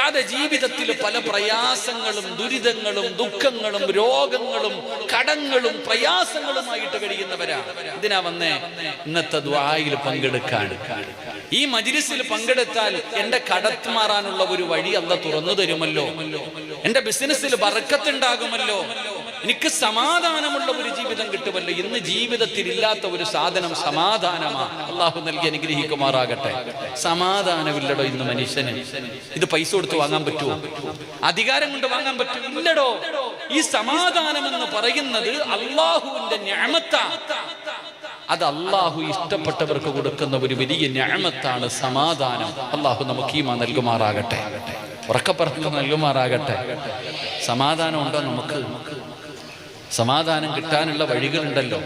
ഉസ്താദെ ജീവിതത്തിൽ പല പ്രയാസങ്ങളും ദുരിതങ്ങളും ദുഃഖങ്ങളും രോഗങ്ങളും കടങ്ങളും പ്രയാസങ്ങളുമായിട്ട് കഴിയുന്നവരാ. ഇതിനാ വന്നേ ഇന്നത്തെ ദുആയിൽ പങ്കെടുക്കാൻ. ഈ മജ്‌ലിസിൽ പങ്കെടുത്താൽ എന്റെ കടത്ത് മാറാനുള്ള ഒരു വഴി അല്ലാഹ് തുറന്നു തരുമല്ലോ, എന്റെ ബിസിനസ്സിൽ ബർക്കത്തുണ്ടാകുമല്ലോ, എനിക്ക് സമാധാനമുള്ള ഒരു ജീവിതം കിട്ടുമല്ലോ. ഇന്ന് ജീവിതത്തിൽ ഇല്ലാത്ത ഒരു സാധനം സമാധാനമാ. അള്ളാഹു നൽകി അനുഗ്രഹിക്കുമാറാകട്ടെ. സമാധാനമില്ലടോ ഇന്ന് മനുഷ്യന്. ഇത് പൈസ കൊടുത്ത് വാങ്ങാൻ പറ്റുമോ? അധികാരം കൊണ്ട് വാങ്ങാൻ പറ്റില്ലടോ. ഈ സമാധാനം എന്ന് പറയുന്നത് അള്ളാഹുവിന്റെ നിഅമത്താ. അത് അള്ളാഹു ഇഷ്ടപ്പെട്ടവർക്ക് കൊടുക്കുന്ന ഒരു വലിയ നിഅമത്താണ് സമാധാനം. അള്ളാഹു നമുക്ക് ഈമാൻ നൽകുമാറാകട്ടെ, ഉറക്കപ്പറഞ്ഞു നൽകുമാറാകട്ടെ. സമാധാനം ഉണ്ടോ നമുക്ക്? സമാധാനം കിട്ടാനുള്ള വഴികളുണ്ടല്ലോ.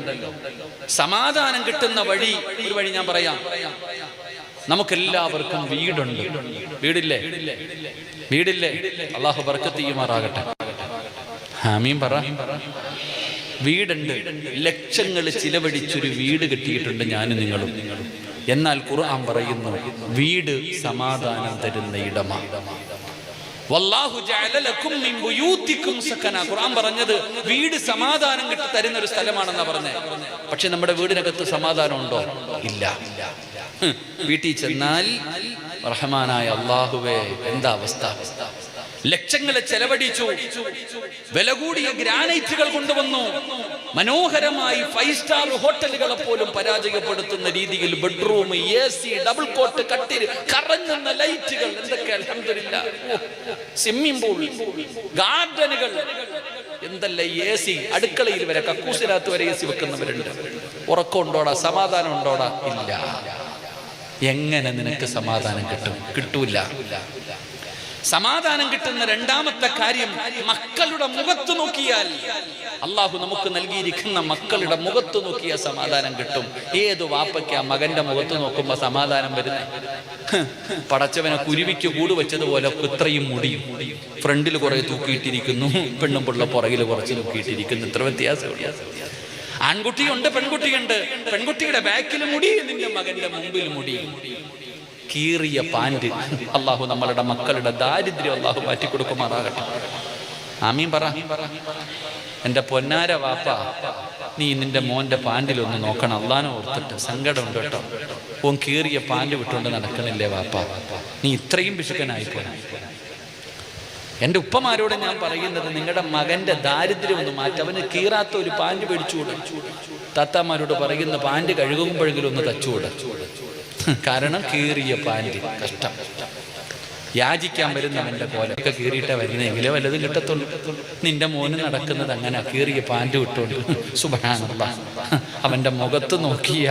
സമാധാനം കിട്ടുന്ന വഴി ഒരു വഴി ഞാൻ പറയാം. നമുക്കെല്ലാവർക്കും വീടുണ്ട്. വീടില്ലേ? വീടില്ലേ? അള്ളാഹു ബർക്കത്ത് ചെയ്യുമാറാകട്ടെ. ആമീൻ പറ. വീടുണ്ട്. ലക്ഷങ്ങൾ ചിലവഴിച്ചൊരു വീട് കിട്ടിയിട്ടുണ്ട് ഞാനും നിങ്ങളും. എന്നാൽ ഖുർആൻ പറയുന്നു വീട് സമാധാനം തരുന്ന ഇടമാണ്. വല്ലാഹു ജഅല ലക്കും മിൻ ബുയൂതികും സകന. ഖുർആൻ പറഞ്ഞത് വീട് സമാധാനം കിട്ടി തരുന്ന ഒരു സ്ഥലമാണെന്നാ പറഞ്ഞേ. പക്ഷെ നമ്മുടെ വീടിനകത്ത് സമാധാനം ഉണ്ടോ? ഇല്ല. വീട്ടിൽ ചെന്നാൽ റഹ്മാനായ അല്ലാഹുവേ എന്താ അവസ്ഥ? ലക്ഷങ്ങളെ ചെലവഴിച്ചു, വില കൂടിയ ഗ്രാനൈറ്റുകൾ കൊണ്ടുവന്നു, മനോഹരമായി 5 സ്റ്റാർ ഹോട്ടലുകളെ പോലും പരാജയപ്പെടുത്തുന്ന രീതിയിൽ ബെഡ്റൂം, AC, ഡബിൾ കോട്ട്, കട്ടിൽ, കറങ്ങുന്ന ലൈറ്റുകൾ, എന്തൊക്കെ അൽഹംദുലില്ലാഹ്, സ്വിമ്മിംഗ് പൂൾ, ഗാർഡനുകൾ, എന്തല്ല AC, അടുക്കളയിൽ വരെ കക്കൂസിനകത്ത് വരെ AC വെക്കുന്നവരുണ്ട്. ഉറക്കം ഉണ്ടോടാ? സമാധാനം ഉണ്ടോടാ? ഇല്ല. എങ്ങനെ നിനക്ക് സമാധാനം കിട്ടും? കിട്ടൂല. സമാധാനം കിട്ടുന്ന രണ്ടാമത്തെ കാര്യം മക്കളുടെ മുഖത്ത് നോക്കിയാൽ, അള്ളാഹു നമുക്ക് നൽകിയിരിക്കുന്ന മക്കളുടെ മുഖത്ത് നോക്കിയാൽ സമാധാനം കിട്ടും. ഏത് വാപ്പയ്ക്കാ മകന്റെ മുഖത്ത് നോക്കുമ്പോ സമാധാനം വരുന്നത്? പടച്ചവനെ കുരുവിക്ക് കൂട് വെച്ചതുപോലെ ഇത്രയും മുടിയും, ഫ്രണ്ടിൽ കുറെ തൂക്കിയിട്ടിരിക്കുന്നു, പെണ്ണും പിള്ള പുറകിൽ കുറച്ച് തൂക്കിയിട്ടിരിക്കുന്നു. ഇത്ര വ്യത്യാസമുള്ള ആൺകുട്ടിയുണ്ട്, പെൺകുട്ടിയുണ്ട്. പെൺകുട്ടിയുടെ ബാക്കിൽ മുടി, നിന്റെ മകന്റെ മുമ്പിൽ മുടി. കീറിയ പാൻറ്. അള്ളാഹു നമ്മളുടെ മക്കളുടെ ദാരിദ്ര്യം അള്ളാഹു മാറ്റിക്കൊടുക്കുമാറാകട്ടെ. ആമീൻ പറ. എന്റെ പൊന്നാര വാപ്പ, നീ നിന്റെ മോന്റെ പാൻറിലൊന്ന് നോക്കണം. അള്ളാനെ ഓർത്തിട്ട് സങ്കടമുണ്ട് കേട്ടോ. ഓൻ കീറിയ പാൻറ് വിട്ടുകൊണ്ട് നടക്കണില്ലേ വാപ്പ? നീ ഇത്രയും പിശുക്കനായിപ്പോയി. എൻ്റെ ഉപ്പമാരോട് ഞാൻ പറയുന്നത്, നിങ്ങളുടെ മകന്റെ ദാരിദ്ര്യം ഒന്ന് മാറ്റി. അവന് കീറാത്ത ഒരു പാൻറ് മേടിച്ചുകൂടെ? താത്താമാരോട് പറയുന്ന പാൻറ് കഴുകുമ്പോഴെങ്കിലും ഒന്ന് തച്ചുകൂടെ? കാരണം കീറിയ പാൻറ് കഷ്ടം. യാചിക്കാൻ വരുന്നവന്റെ കോലൊക്കെ കീറിയിട്ടേ വരുന്നെങ്കിലേ വല്ലതും കിട്ടത്തുള്ളൂ. നിന്റെ മോന് നടക്കുന്നത് അങ്ങനെ കീറിയ പാൻറ് വിട്ടുകൊണ്ട്. സുബ്ഹാനല്ലാഹ്. അവന്റെ മുഖത്ത് നോക്കിയ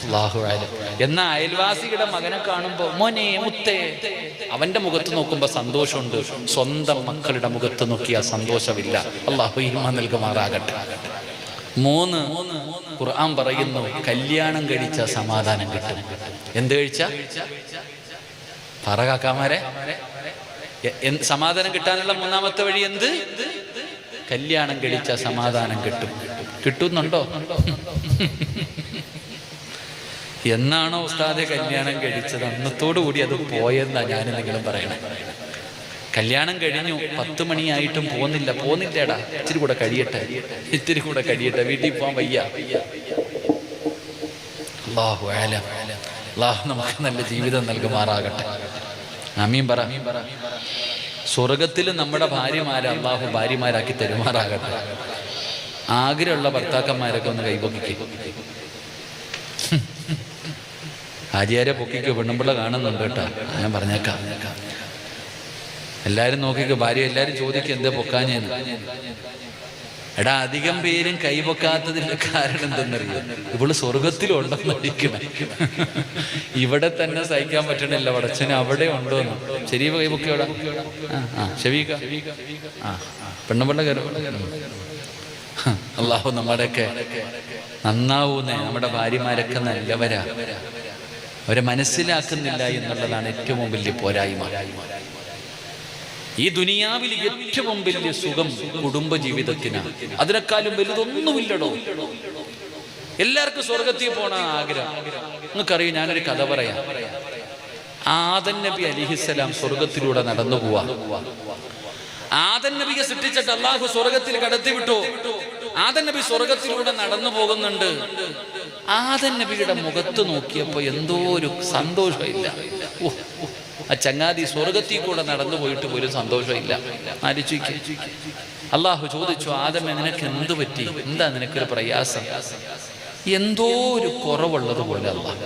അല്ലാഹു അലം. എന്നാ അയൽവാസിയുടെ മകനെ കാണുമ്പോ മോനെ മുത്തേ, അവന്റെ മുഖത്ത് നോക്കുമ്പോ സന്തോഷമുണ്ട്. സ്വന്തം മക്കളുടെ മുഖത്ത് നോക്കിയ സന്തോഷമില്ല. അല്ലാഹു ഈമാൻ നൽകുമാറാകട്ടെ. 3 ഖുർആൻ പറയുന്നു കല്യാണം കഴിച്ച സമാധാനം കിട്ടും. എന്ത് കഴിച്ച? പറ കാക്കാമാരെ, സമാധാനം കിട്ടാനുള്ള 3ാമത്തെ വഴി എന്ത്? കല്യാണം കഴിച്ച സമാധാനം കിട്ടും. കിട്ടുന്നുണ്ടോ? എന്നാണോ ഉസ്താദെ കല്യാണം കഴിച്ചത് അന്നത്തോടുകൂടി അത് പോയെന്നാ ഞാനും നിങ്ങളും പറയണേ. കല്യാണം കഴിഞ്ഞു, 10 മണിയായിട്ടും പോന്നില്ലേടാ, ഇത്തിരി കൂടെ കഴിയട്ടെ, വീട്ടിൽ പോകാൻ വയ്യ. അല്ലാഹു അലം. അല്ലാഹു നമുക്ക് നല്ല ജീവിതം നൽകുമാറാകട്ടെ. ആമീൻ പറ. സ്വർഗത്തിൽ നമ്മുടെ ഭാര്യമാരെ അല്ലാഹു ഭാര്യമാരാക്കി തരുമാറാകട്ടെ. ആഗ്രഹമുള്ള ഭർത്താക്കന്മാരൊക്കെ ഒന്ന് കൈപൊക്കിക്കും. ആര്യാരെ പൊക്കിക്കോ, പെണ്ണുമ്പിള്ള കാണുന്നുണ്ട് കേട്ടോ, ഞാൻ പറഞ്ഞേക്കാം. എല്ലാവരും നോക്കിക്കോ, ഭാര്യ എല്ലാവരും ചോദിക്കും എന്താ പൊക്കാഞ്ഞെന്ന്. എടാ, അധികം പേരും കൈ പൊക്കാത്തതിന്റെ കാരണം എന്തെന്നറിയോ? ഇവള് സ്വർഗത്തിലുണ്ടെന്ന് ഇരിക്കണം. ഇവിടെ തന്നെ സഹിക്കാൻ പറ്റണില്ല, പടച്ചന് അവിടെ ഉണ്ടോന്ന്. ശരി, കൈ പൊക്കിയോടാ. ശരീക പെണ്ണുപിള്ള കയറും. അല്ലാഹു നമ്മുടെയൊക്കെ നന്നാവൂന്നേ. നമ്മുടെ ഭാര്യമാരൊക്കെ നല്ലവരാ, അവരെ മനസ്സിലാക്കുന്നില്ല എന്നുള്ളതാണ് ഏറ്റവും വലിയ പോരായ്മ. ഈ ദുനിയാവിൽ ഏറ്റവും വലിയ സുഖം കുടുംബ ജീവിതത്തിനാണ്. അതിനേക്കാളും വലുതൊന്നുമില്ലടോ. എല്ലാവർക്കും സ്വർഗത്തിൽ പോണ ആഗ്രഹം. നിങ്ങൾക്കറിയും, ഞാനൊരു കഥ പറയാം. ആദം നബി അലിഹിസ്സലാം സ്വർഗത്തിലൂടെ നടന്നു പോവാ. ആദം നബിയെ സൃഷ്ടിച്ചിട്ട് അള്ളാഹു സ്വർഗത്തിൽ കടത്തിവിട്ടു. ആദം നബി സ്വർഗത്തിലൂടെ നടന്നു പോകുന്നുണ്ട്. ആദം നബിയുടെ മുഖത്ത് നോക്കിയപ്പോ എന്തോ ഒരു സന്തോഷമില്ല. ആ ചങ്ങാതി സ്വർഗത്തിൽ കൂടെ നടന്നു പോയിട്ട് പോലും സന്തോഷമില്ല. ആലോചിക്കും. അള്ളാഹു ചോദിച്ചു, ആദമേ നിനക്ക് എന്തു പറ്റി? എന്താ നിനക്കൊരു പ്രയാസം? എന്തോ ഒരു കുറവുള്ളതുപോലെ അല്ലാഹ്.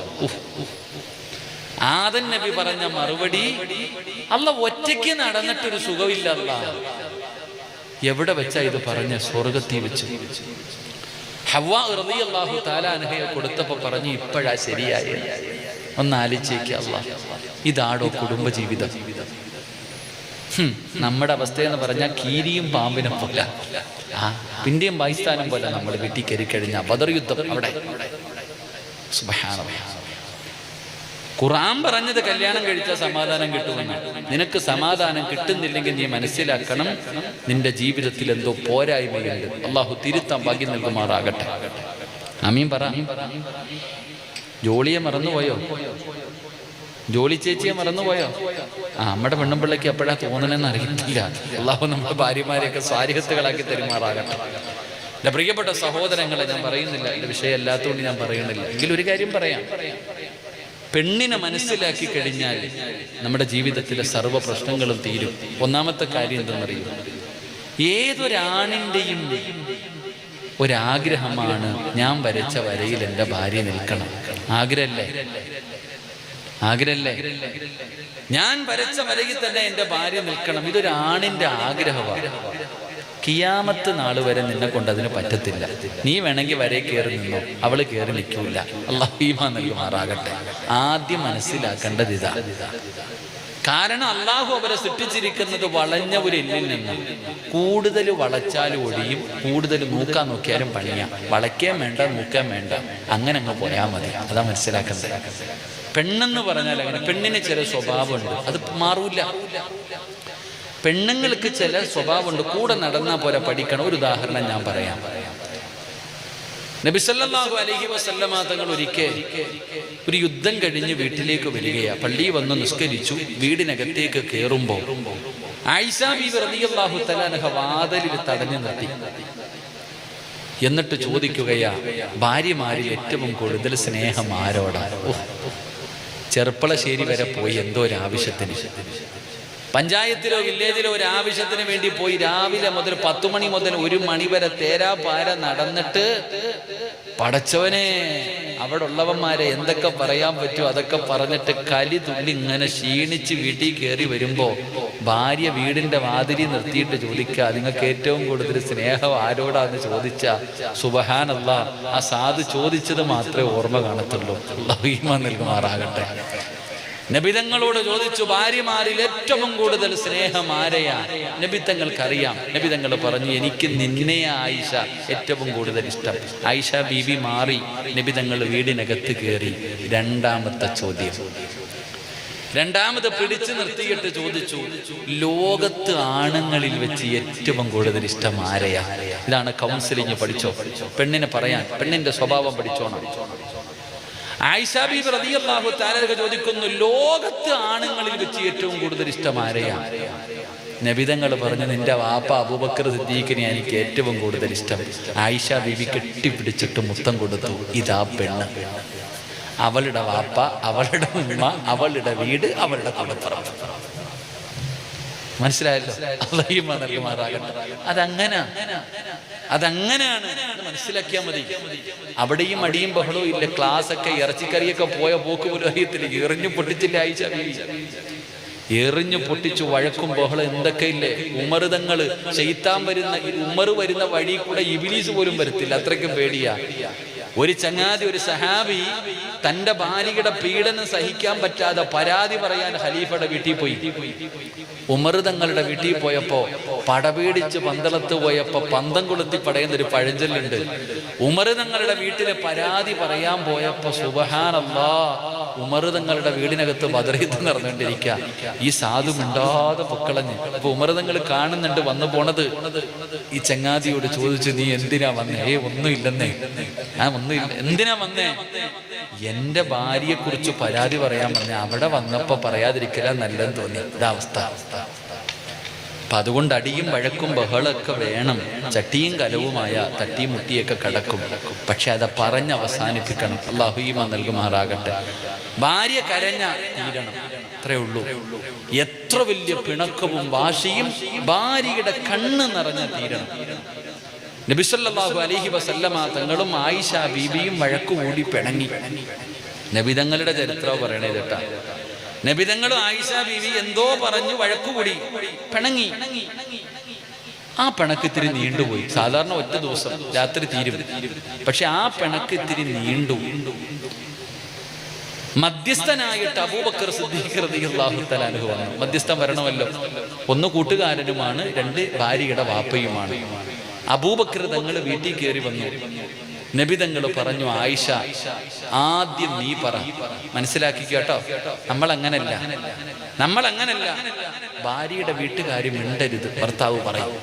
ആദം നബി പറഞ്ഞ മറുപടി, അല്ലാഹ് ഒറ്റയ്ക്ക് നടന്നിട്ടൊരു സുഖമില്ല അല്ലാഹ്. എവിടെ വെച്ചാ ഇത് പറഞ്ഞ? സ്വർഗത്തിൽ വെച്ച്. ഹവ്വാ റളിയല്ലാഹു തആല അൻഹയെ കൊടുത്തപ്പോ പറഞ്ഞു, ഇപ്പോഴാ ശരിയായ. ഒന്ന് ആലോചിക്കുക അല്ലാഹ്, ഇതാടോ കുടുംബജീവിതം? നമ്മുടെ അവസ്ഥയെന്ന് പറഞ്ഞാൽ കീരിയും പാമ്പിനും പോലെ, പിന്നെയും പാകിസ്ഥാനും പോലെ നമ്മൾ വീട്ടിൽ കയറി കഴിഞ്ഞാൽ ബദർ യുദ്ധം അവിടെ. സുബ്ഹാനല്ലാഹ്. ഖുർആൻ പറഞ്ഞത് കല്യാണം കഴിച്ചാൽ സമാധാനം കിട്ടുമെന്ന്. നിനക്ക് സമാധാനം കിട്ടുന്നില്ലെങ്കിൽ നീ മനസ്സിലാക്കണം, നിന്റെ ജീവിതത്തിൽ എന്തോ പോരായ്മയുണ്ട്. അള്ളാഹു തിരുത്താൻ ഭാഗ്യം നൽകുമാറാകട്ടെ. ആമീൻ പറ. ജോളിയെ മറന്നുപോയോ? ജോളി ചേച്ചിയെ മറന്നുപോയോ? നമ്മുടെ പെണ്ണുപിള്ളയ്ക്ക് എപ്പോഴാ തോന്നണെന്ന് അറിയത്തില്ല. അള്ളാഹു നമ്മുടെ ഭാര്യമാരെയൊക്കെ സ്വാരിഹത്തുകളാക്കി തരുമാറാകട്ടെ. എൻ്റെ പ്രിയപ്പെട്ട സഹോദരങ്ങളെ, ഞാൻ പറയുന്നില്ല, എൻ്റെ വിഷയം അല്ലാത്തതുകൊണ്ട് ഞാൻ പറയുന്നില്ല. എങ്കിലും ഒരു കാര്യം പറയാം. പെണ്ണിനെ മനസ്സിലാക്കി കഴിഞ്ഞാൽ നമ്മുടെ ജീവിതത്തിലെ സർവ്വ പ്രശ്നങ്ങളും തീരും. ഒന്നാമത്തെ കാര്യം എന്തെന്നറിയും? ഏതൊരാണിൻ്റെയും ഒരാഗ്രഹമാണ്, ഞാൻ വരച്ച വരയിൽ എൻ്റെ ഭാര്യ നിൽക്കണം. ആഗ്രഹല്ലേ? ആഗ്രഹല്ലേ? ഞാൻ വരച്ച വരയിൽ തന്നെ എൻ്റെ ഭാര്യ നിൽക്കണം. ഇതൊരു ആണിൻ്റെ ആഗ്രഹമാണ്. കിയാമത്ത് നാൾ വരെ നിന്നെ കൊണ്ട് അതിന് പറ്റത്തില്ല. നീ വേണമെങ്കിൽ വരെ കയറി നിന്നോ, അവള് കയറി നിൽക്കൂല. അല്ലാഹു ഈമാൻ നൽകുമാറാകട്ടെ. ആദ്യം മനസ്സിലാക്കേണ്ടത് ഇതാ. കാരണം അള്ളാഹു അവരെ സൃഷ്ടിച്ചിരിക്കുന്നത് വളഞ്ഞ ഒരു എല്ലിൽ നിന്ന്. കൂടുതൽ വളച്ചാലും ഒടിയും, കൂടുതൽ നോക്കാൻ നോക്കിയാലും പണിയാം. വളയ്ക്കാൻ വേണ്ട, നോക്കാൻ വേണ്ട, അങ്ങനെ അങ്ങ് പോയാൽ മതി. അതാ മനസ്സിലാക്കേണ്ടത്. പെണ്ണെന്ന് പറഞ്ഞാൽ അങ്ങനെ. പെണ്ണിന് ചില സ്വഭാവമുണ്ട്, അത് മാറൂല. പെണ്ണുങ്ങൾക്ക് ചില സ്വഭാവമുണ്ട്, കൂടെ നടന്നാൽ പോലെ പഠിക്കണം. ഒരു ഉദാഹരണം ഞാൻ പറയാം. നബി സല്ലല്ലാഹു അലൈഹി വസല്ലമ തങ്ങൾ ഒരിക്കൽ ഒരു യുദ്ധം കഴിഞ്ഞ് വീട്ടിലേക്ക് വരികയാ. പള്ളിയിൽ വന്ന് നിസ്കരിച്ചു. വീടിനകത്തേക്ക് കയറുമ്പോൾ ആയിഷ ബീവി റളിയല്ലാഹു തആല അൻഹ വാതിലിൽ തടഞ്ഞു നിർത്തി. എന്നിട്ട് ചോദിക്കുകയാ, ഭാര്യമാരിൽ ഏറ്റവും കൂടുതൽ സ്നേഹം ആരോടാ? ചെർപ്പളശ്ശേരി വരെ പോയി എന്തോ ഒരു ആവശ്യത്തിന്, പഞ്ചായത്തിലോ വില്ലേജിലോ ഒരു ആവശ്യത്തിന് വേണ്ടി പോയി. രാവിലെ മുതൽ 10 മണി മുതൽ 1 മണി വരെ തേരാപാര നടന്നിട്ട്, പടച്ചവനെ, അവിടെ ഉള്ളവന്മാരെ എന്തൊക്കെ പറയാൻ പറ്റുമോ അതൊക്കെ പറഞ്ഞിട്ട് കലി തുള്ളി ഇങ്ങനെ ക്ഷീണിച്ച് വീട്ടിൽ കയറി വരുമ്പോ ഭാര്യ വീടിന്റെ വാതിലി നിർത്തിയിട്ട് ചോദിക്കുക, നിങ്ങൾക്ക് ഏറ്റവും കൂടുതൽ സ്നേഹം ആരോടാന്ന് ചോദിച്ചാ, സുബ്ഹാനല്ലാഹ്, ആ സാധു ചോദിച്ചത് മാത്രമേ ഓർമ്മ കാണത്തുള്ളൂ. അല്ലാഹു ഈമാൻ നൽകുമാറാകട്ടെ. നബിതങ്ങളോട് ചോദിച്ചു, ഭാര്യമാരിൽ ഏറ്റവും കൂടുതൽ സ്നേഹം ആരെയാ? നബിതങ്ങൾക്കറിയാം. നബിതങ്ങൾ പറഞ്ഞു, എനിക്ക് നിന്നെ ആയിഷ ഏറ്റവും കൂടുതൽ ഇഷ്ടം. ആയിഷ ബീവി മാറി. നബിതങ്ങൾ വീടിനകത്ത് കയറി. രണ്ടാമത്തെ ചോദ്യം, രണ്ടാമത് പിടിച്ചു നിർത്തിയിട്ട് ചോദിച്ചു, ലോകത്ത് ആണുങ്ങളിൽ വെച്ച് ഏറ്റവും കൂടുതൽ ഇഷ്ടം ആരെയാ? ഇതാണ് കൗൺസിലിംഗ്. പഠിച്ചോ, പെണ്ണിനെ പറയാൻ, പെണ്ണിന്റെ സ്വഭാവം പഠിച്ചോണം. ആയിഷ ബീബി റളിയല്ലാഹു തആല ചോദിക്കുന്നു, ലോകത്ത് ആണുങ്ങളിൽ വെച്ച് ഏറ്റവും കൂടുതൽ ഇഷ്ടം ആരെയാ? നബിതങ്ങൾ പറഞ്ഞു, നിന്റെ വാപ്പ അബൂബക്കർ സിദ്ദീഖിനെ എനിക്ക് ഏറ്റവും കൂടുതൽ ഇഷ്ടം. ആയിഷ ബീബി കെട്ടിപ്പിടിച്ചിട്ട് മുത്തം കൊടുത്തു. ഇതാ പെണ്ണ്. അവളുടെ വാപ്പ, അവളുടെ ഉമ്മ, അവളുടെ വീട്, അവളുടെ കുടുംബം. മനസ്സിലായല്ലോ? അല്ലാഹു ഈമാൻ നൽകുമാറാകട്ടെ. അതങ്ങനെയാണ്, മനസ്സിലാക്കിയാൽ മതി. അവിടെയും അടിയും ബഹളവും ഇല്ല. ക്ലാസ് ഒക്കെ ഇറച്ചിക്കറിയൊക്കെ പോയ പോക്ക് പോലും അറിയത്തില്ല. എറിഞ്ഞു പൊട്ടിച്ചില്ല ആയിഷ ബീവി. എറിഞ്ഞു പൊട്ടിച്ചു. വഴക്കും ബഹളം എന്തൊക്കെ ഇല്ലേ. ഉമറുതങ്ങള് ശൈത്താൻ വരുന്ന, ഉമർ വരുന്ന വഴി കൂടെ ഇബ്ലീസ് പോലും വരത്തില്ല, അത്രയ്ക്കും പേടിയാ. ഒരു ചങ്ങാതി, ഒരു സഹാബി തന്റെ ഭാര്യയുടെ പീഡനം സഹിക്കാൻ പറ്റാതെ പരാതി പറയാൻ ഖലീഫയുടെ വീട്ടിൽ പോയി. ഉമർ തങ്ങളുടെ വീട്ടിൽ പോയപ്പോ പടപീടിച്ച് പന്തളത്ത് പോയപ്പോ പന്തം കൊളുത്തി പടയുന്നൊരു പഴഞ്ചൊല്ലുണ്ട്. ഉമർ തങ്ങളുടെ വീട്ടിലെ പരാതി പറയാൻ പോയപ്പോ സുബ്ഹാനല്ലാഹ്, ഉമർ തങ്ങളുടെ വീടിനകത്ത് ബദറീത്ത് നടന്നുകൊണ്ടിരിക്കുക. ഈ സാധു മിണ്ടാതെ പൊക്കളഞ്ഞ്. അപ്പൊ ഉമർ തങ്ങൾ കാണുന്നുണ്ട് വന്നു പോണത്. ഈ ചങ്ങാതിയോട് ചോദിച്ചു, നീ എന്തിനാ വന്നേ? ഒന്നുമില്ലെന്നേ. ഒന്നുമില്ല. എന്തിനാ വന്നേ? എന്റെ ഭാര്യയെ കുറിച്ച് പരാതി പറയാൻ വന്നേ. അവിടെ വന്നപ്പോ പറയാതിരിക്കല നല്ലതെന്ന് തോന്നി. ഇതാ അവസ്ഥ. അപ്പൊ അതുകൊണ്ട് അടിയും വഴക്കും ബഹളമൊക്കെ വേണം. ചട്ടിയും കലവുമായ തട്ടിയും മുട്ടിയൊക്കെ കിടക്കും. പക്ഷെ അത് പറഞ്ഞ് അവസാനിപ്പിക്കണം. അല്ലാഹു ഈമാൻ നൽകുമാറാകട്ടെ. ഭാര്യ കരഞ്ഞ തീരണം, അത്രേ ഉള്ളൂ. എത്ര വലിയ പിണക്കവും വാശിയും ഭാര്യയുടെ കണ്ണ് നിറഞ്ഞ തീരണം. നബി സല്ലല്ലാഹു അലൈഹി വസല്ലമ തങ്ങളും ആയിഷ ബീബിയും വഴക്കുകൂടി പിണങ്ങി. നബി തങ്ങളുടെ ചരിത്രം പറയണേ കേട്ടാ. നബിതങ്ങളും ആയിഷ ബീവി എന്തോ പറഞ്ഞു വഴക്കുകൂടി പിണങ്ങി. ആ പിണക്ക് ഇത്തിരി നീണ്ടുപോയി. സാധാരണ ഒറ്റ ദിവസം രാത്രി തീരും. പക്ഷെ ആ പിണക്ക് ഇത്തിരി നീണ്ടു. മധ്യസ്ഥനായിട്ട് അബൂബക്കർ സിദ്ദീഖ് റളിയല്ലാഹു തആല അൻഹു വന്നു. മധ്യസ്ഥൻ വരണമല്ലോ. ഒന്ന് കൂട്ടുകാരനുമാണ്, രണ്ട് ഭാര്യയുടെ വാപ്പയുമാണ്. അബൂബക്കർ തങ്ങൾ വീട്ടിൽ കയറി വന്നു. നബി തങ്ങൾ പറഞ്ഞു, ആയിഷ ആദ്യം നീ പറ. മനസ്സിലാക്കിക്കോ കേട്ടോ, നമ്മൾ അങ്ങനല്ല. ഭാര്യയുടെ വീട്ടുകാരി മിണ്ടരുത്, ഭർത്താവ് പറയും.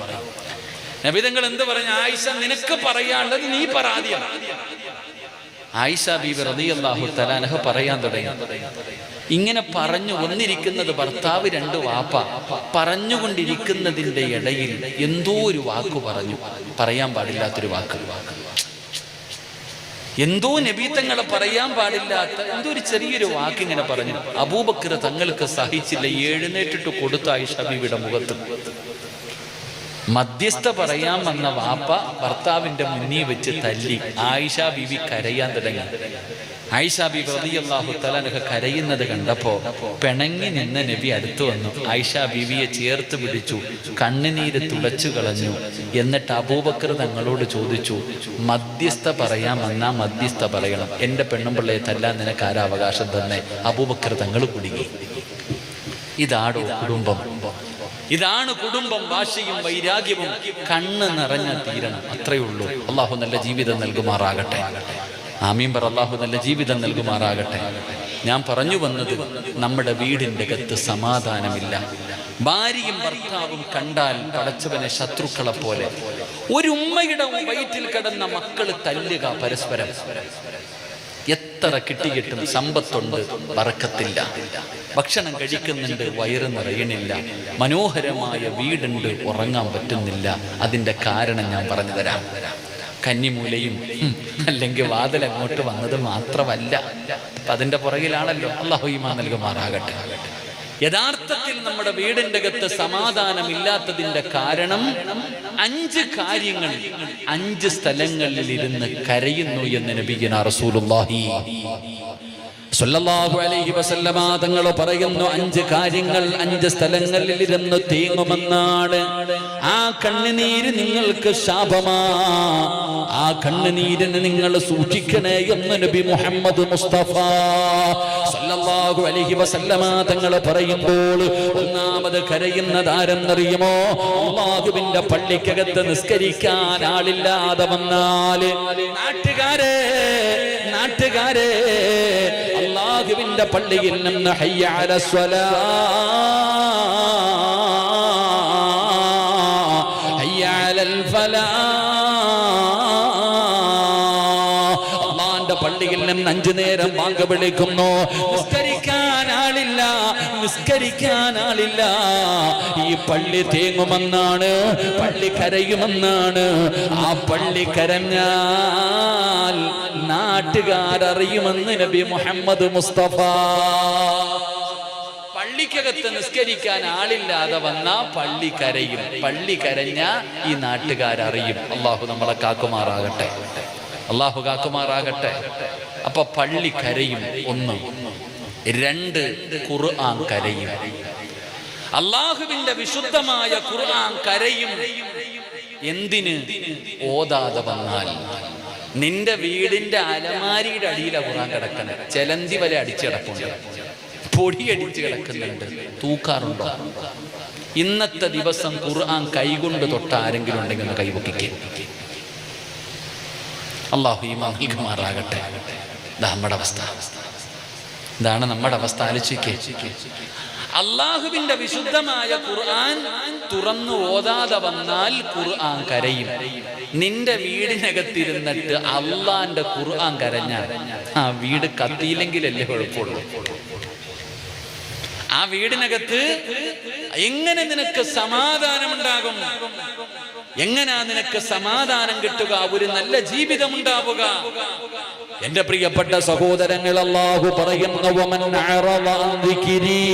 നബി തങ്ങൾ എന്ത് പറഞ്ഞു? ആയിഷ നിനക്ക് പറയാനുള്ളത് നീ പറയാ. ആയിഷ ബീബി റളിയല്ലാഹു തആല അൻഹ പറയാൻ തുടങ്ങി. ഇങ്ങനെ പറഞ്ഞു വന്നിരിക്കുന്നത് ഭർത്താവ്, രണ്ട് വാപ്പ പറഞ്ഞുകൊണ്ടിരിക്കുന്നതിൻ്റെ ഇടയിൽ എന്തോ ഒരു വാക്ക് പറഞ്ഞു. പറയാൻ പാടില്ലാത്തൊരു വാക്ക്. എന്തോ നബി തങ്ങളെ പറയാൻ പാടില്ലാത്ത എന്തോ ഒരു ചെറിയൊരു വാക്കിങ്ങനെ പറഞ്ഞു. അബൂബക്കർ തങ്ങൾക്ക് സഹിച്ചില്ല. എഴുന്നേറ്റിട്ട് കൊടുത്ത ആയിഷ ബീവിയുടെ മുഖത്ത്. മധ്യസ്ഥ പറയാൻ വന്ന വാപ്പ ഭർത്താവിന്റെ മുന്നിൽ വെച്ച് തല്ലി. ആയിഷ ബീവി കരയാൻ തുടങ്ങി. ആയിഷ ബീബി റളിയല്ലാഹു തആല അൻഹ കരയുന്നത് കണ്ടപ്പോ പിണങ്ങി നിന്ന നബി അടുത്തു വന്നു. ആയിഷ ബീവിയെ ചേർത്ത് പിടിച്ചു, കണ്ണുനീര് തുടച്ചു കളഞ്ഞു. എന്നിട്ട് അബൂബക്കർ തങ്ങളോട് ചോദിച്ചു, മധ്യസ്ഥ പറയാൻ വന്നാ മധ്യസ്ഥ പറയണം. എന്റെ പെണ്ണുമ്പിള്ളയെ തല്ലാൻ നിനക്ക് ആരാ അവകാശം തന്നെ? അബൂബക്കർ തങ്ങൾ കുടുങ്ങി. ഇതാടോ കുടുംബം? ഇതാണ് കുടുംബം. വാശിയും വൈരാഗ്യവും കണ്ണ് നിറഞ്ഞ തീരണം, അത്രയുള്ളൂ. അള്ളാഹു നല്ല ജീവിതം നൽകുമാറാകട്ടെ. ആമീൻ പറ. അള്ളാഹു നല്ല ജീവിതം നൽകുമാറാകട്ടെ. ഞാൻ പറഞ്ഞു വന്നത്, നമ്മുടെ വീടിൻ്റെ അകത്ത് സമാധാനമില്ല. ഭാര്യയും ഭർത്താവും കണ്ടാൽ പടച്ചവനെ ശത്രുക്കളെ പോലെ. ഒരു ഉമ്മയുടെ വയറ്റിൽ കിടന്ന മക്കൾ തല്ലുക പരസ്പരം. എത്ര കിട്ടിയിട്ടും സമ്പത്തുണ്ട്, ബറക്കത്തില്ല. ഭക്ഷണം കഴിക്കുന്നുണ്ട്, വയറ് നിറയണില്ല. മനോഹരമായ വീടുണ്ട്, ഉറങ്ങാൻ പറ്റുന്നില്ല. അതിൻ്റെ കാരണം ഞാൻ പറഞ്ഞു തരാം. കന്നിമൂലയും അല്ലെങ്കിൽ വാതിൽ അങ്ങോട്ട് വന്നത് മാത്രമല്ല, അതിൻ്റെ പുറകിലാണല്ലോ. അല്ലാഹു ഈമാൻ നൽകുമാറാകട്ടെ. യഥാർത്ഥത്തിൽ നമ്മുടെ വീടിൻ്റെ അകത്ത് സമാധാനമില്ലാത്തതിൻ്റെ കാരണം 5 കാര്യങ്ങൾ 5 സ്ഥലങ്ങളിൽ ഇരുന്ന് കരയുന്നു എന്ന് നബിയുനാ റസൂലുള്ളാഹി സ്വല്ലല്ലാഹു അലൈഹി വസല്ലമ തങ്ങൾ പറയുന്നു. 5 കാര്യങ്ങൾ 5 സ്ഥലങ്ങളിൽ ഇരുന്ന് തേങ്ങുമെന്നാണ്. ആ കണ്ണുനീര് നിങ്ങൾക്ക് ശാപമാ. ആ കണ്ണുനീരിന് നിങ്ങൾ സൂക്ഷിക്കണേ എന്ന് നബി മുഹമ്മദ് മുസ്തഫ സ്വല്ലല്ലാഹു അലൈഹി വസല്ലമ തങ്ങൾ പറയുമ്പോൾ ഒന്നാമത് കരയുന്നത് ആരെന്നറിയുമോ? അല്ലാഹുവിന്റെ പള്ളിക്കകത്ത് നിസ്കരിക്കാൻ ആളില്ലാതെ വന്നാല് നാട്ടുകാരെ അല്ലാഹുവിന്റെ പള്ളിയിൽ നിന്ന് ഹയ്യ അലസ് സ്വലാ, ഹയ്യ അലൽ ഫലാ, അല്ലാഹുവിന്റെ പള്ളിയിൽ നിന്ന് 5 നേരം ബാങ്ക് വിളിക്കുന്നു. നിസ്കരിക്കാൻ ആളില്ല. ഈ പള്ളി തേങ്ങുമെന്നാണ്, പള്ളി കരയുമെന്നാണ്. ആ പള്ളി കരഞ്ഞാൽ നാട്ടുകാരറിയുമെന്ന് നബി മുഹമ്മദ് മുസ്തഫ. പള്ളിക്കകത്ത് നിസ്കരിക്കാൻ ആളില്ലാതെ വന്നാ പള്ളി കരയും. പള്ളി കരഞ്ഞ ഈ നാട്ടുകാരറിയും. അള്ളാഹു നമ്മളെ കാക്കുമാറാകട്ടെ. അള്ളാഹു കാക്കുമാറാകട്ടെ. അപ്പൊ പള്ളി കരയും. 1. 2, ഖുർആൻ കരയും. അള്ളാഹുവിന്റെ വിശുദ്ധമായ ഖുർആൻ കരയും. എന്തിന്? ഓതാതെ വന്നാൽ. നിന്റെ വീടിന്റെ അലമാരിയുടെ അടിയിലാണ് ഖുർആൻ കിടക്കുന്നത്. ചെലന്തി വരെ അടിച്ചു കിടപ്പുണ്ട്, പൊടി അടിച്ചു കിടക്കുന്നുണ്ട്. തൂക്കാറുണ്ടോ? ഇന്നത്തെ ദിവസം ഖുർആൻ കൈകൊണ്ട് തൊട്ട ആരെങ്കിലും ഉണ്ടെങ്കിൽ ഒന്ന് കൈപൊക്കിക്കേ. അല്ലാഹു ഈമാൻ നൽകുമാറാകട്ടെ. നമ്മുടെ അവസ്ഥ ഇതാണ് നമ്മുടെ അവസ്ഥ. ആലോചിക്കേ, അള്ളാഹുവിന്റെ വിശുദ്ധമായ ഖുർആൻ തുറന്നു ഓതാതെ വന്നാൽ ഖുർആൻ കരയും. നിന്റെ വീടിനകത്തിരുന്നിട്ട് അള്ളാന്റെ ഖുർആൻ കരഞ്ഞാൽ ആ വീട് കത്തിയില്ലെങ്കിലല്ലേ കുഴപ്പമുള്ളൂ. ആ വീടിനകത്ത് എങ്ങനെ നിനക്ക് സമാധാനമുണ്ടാകും? എങ്ങനാ നിനക്ക് സമാധാനം കിട്ടുക? ഒരു നല്ല ജീവിതം ഉണ്ടാവുക? എന്റെ പ്രിയപ്പെട്ട സഹോദരങ്ങൾ, അല്ലാഹു പറയുന്നു, വമൻ അറദ അൻ ദിക്രി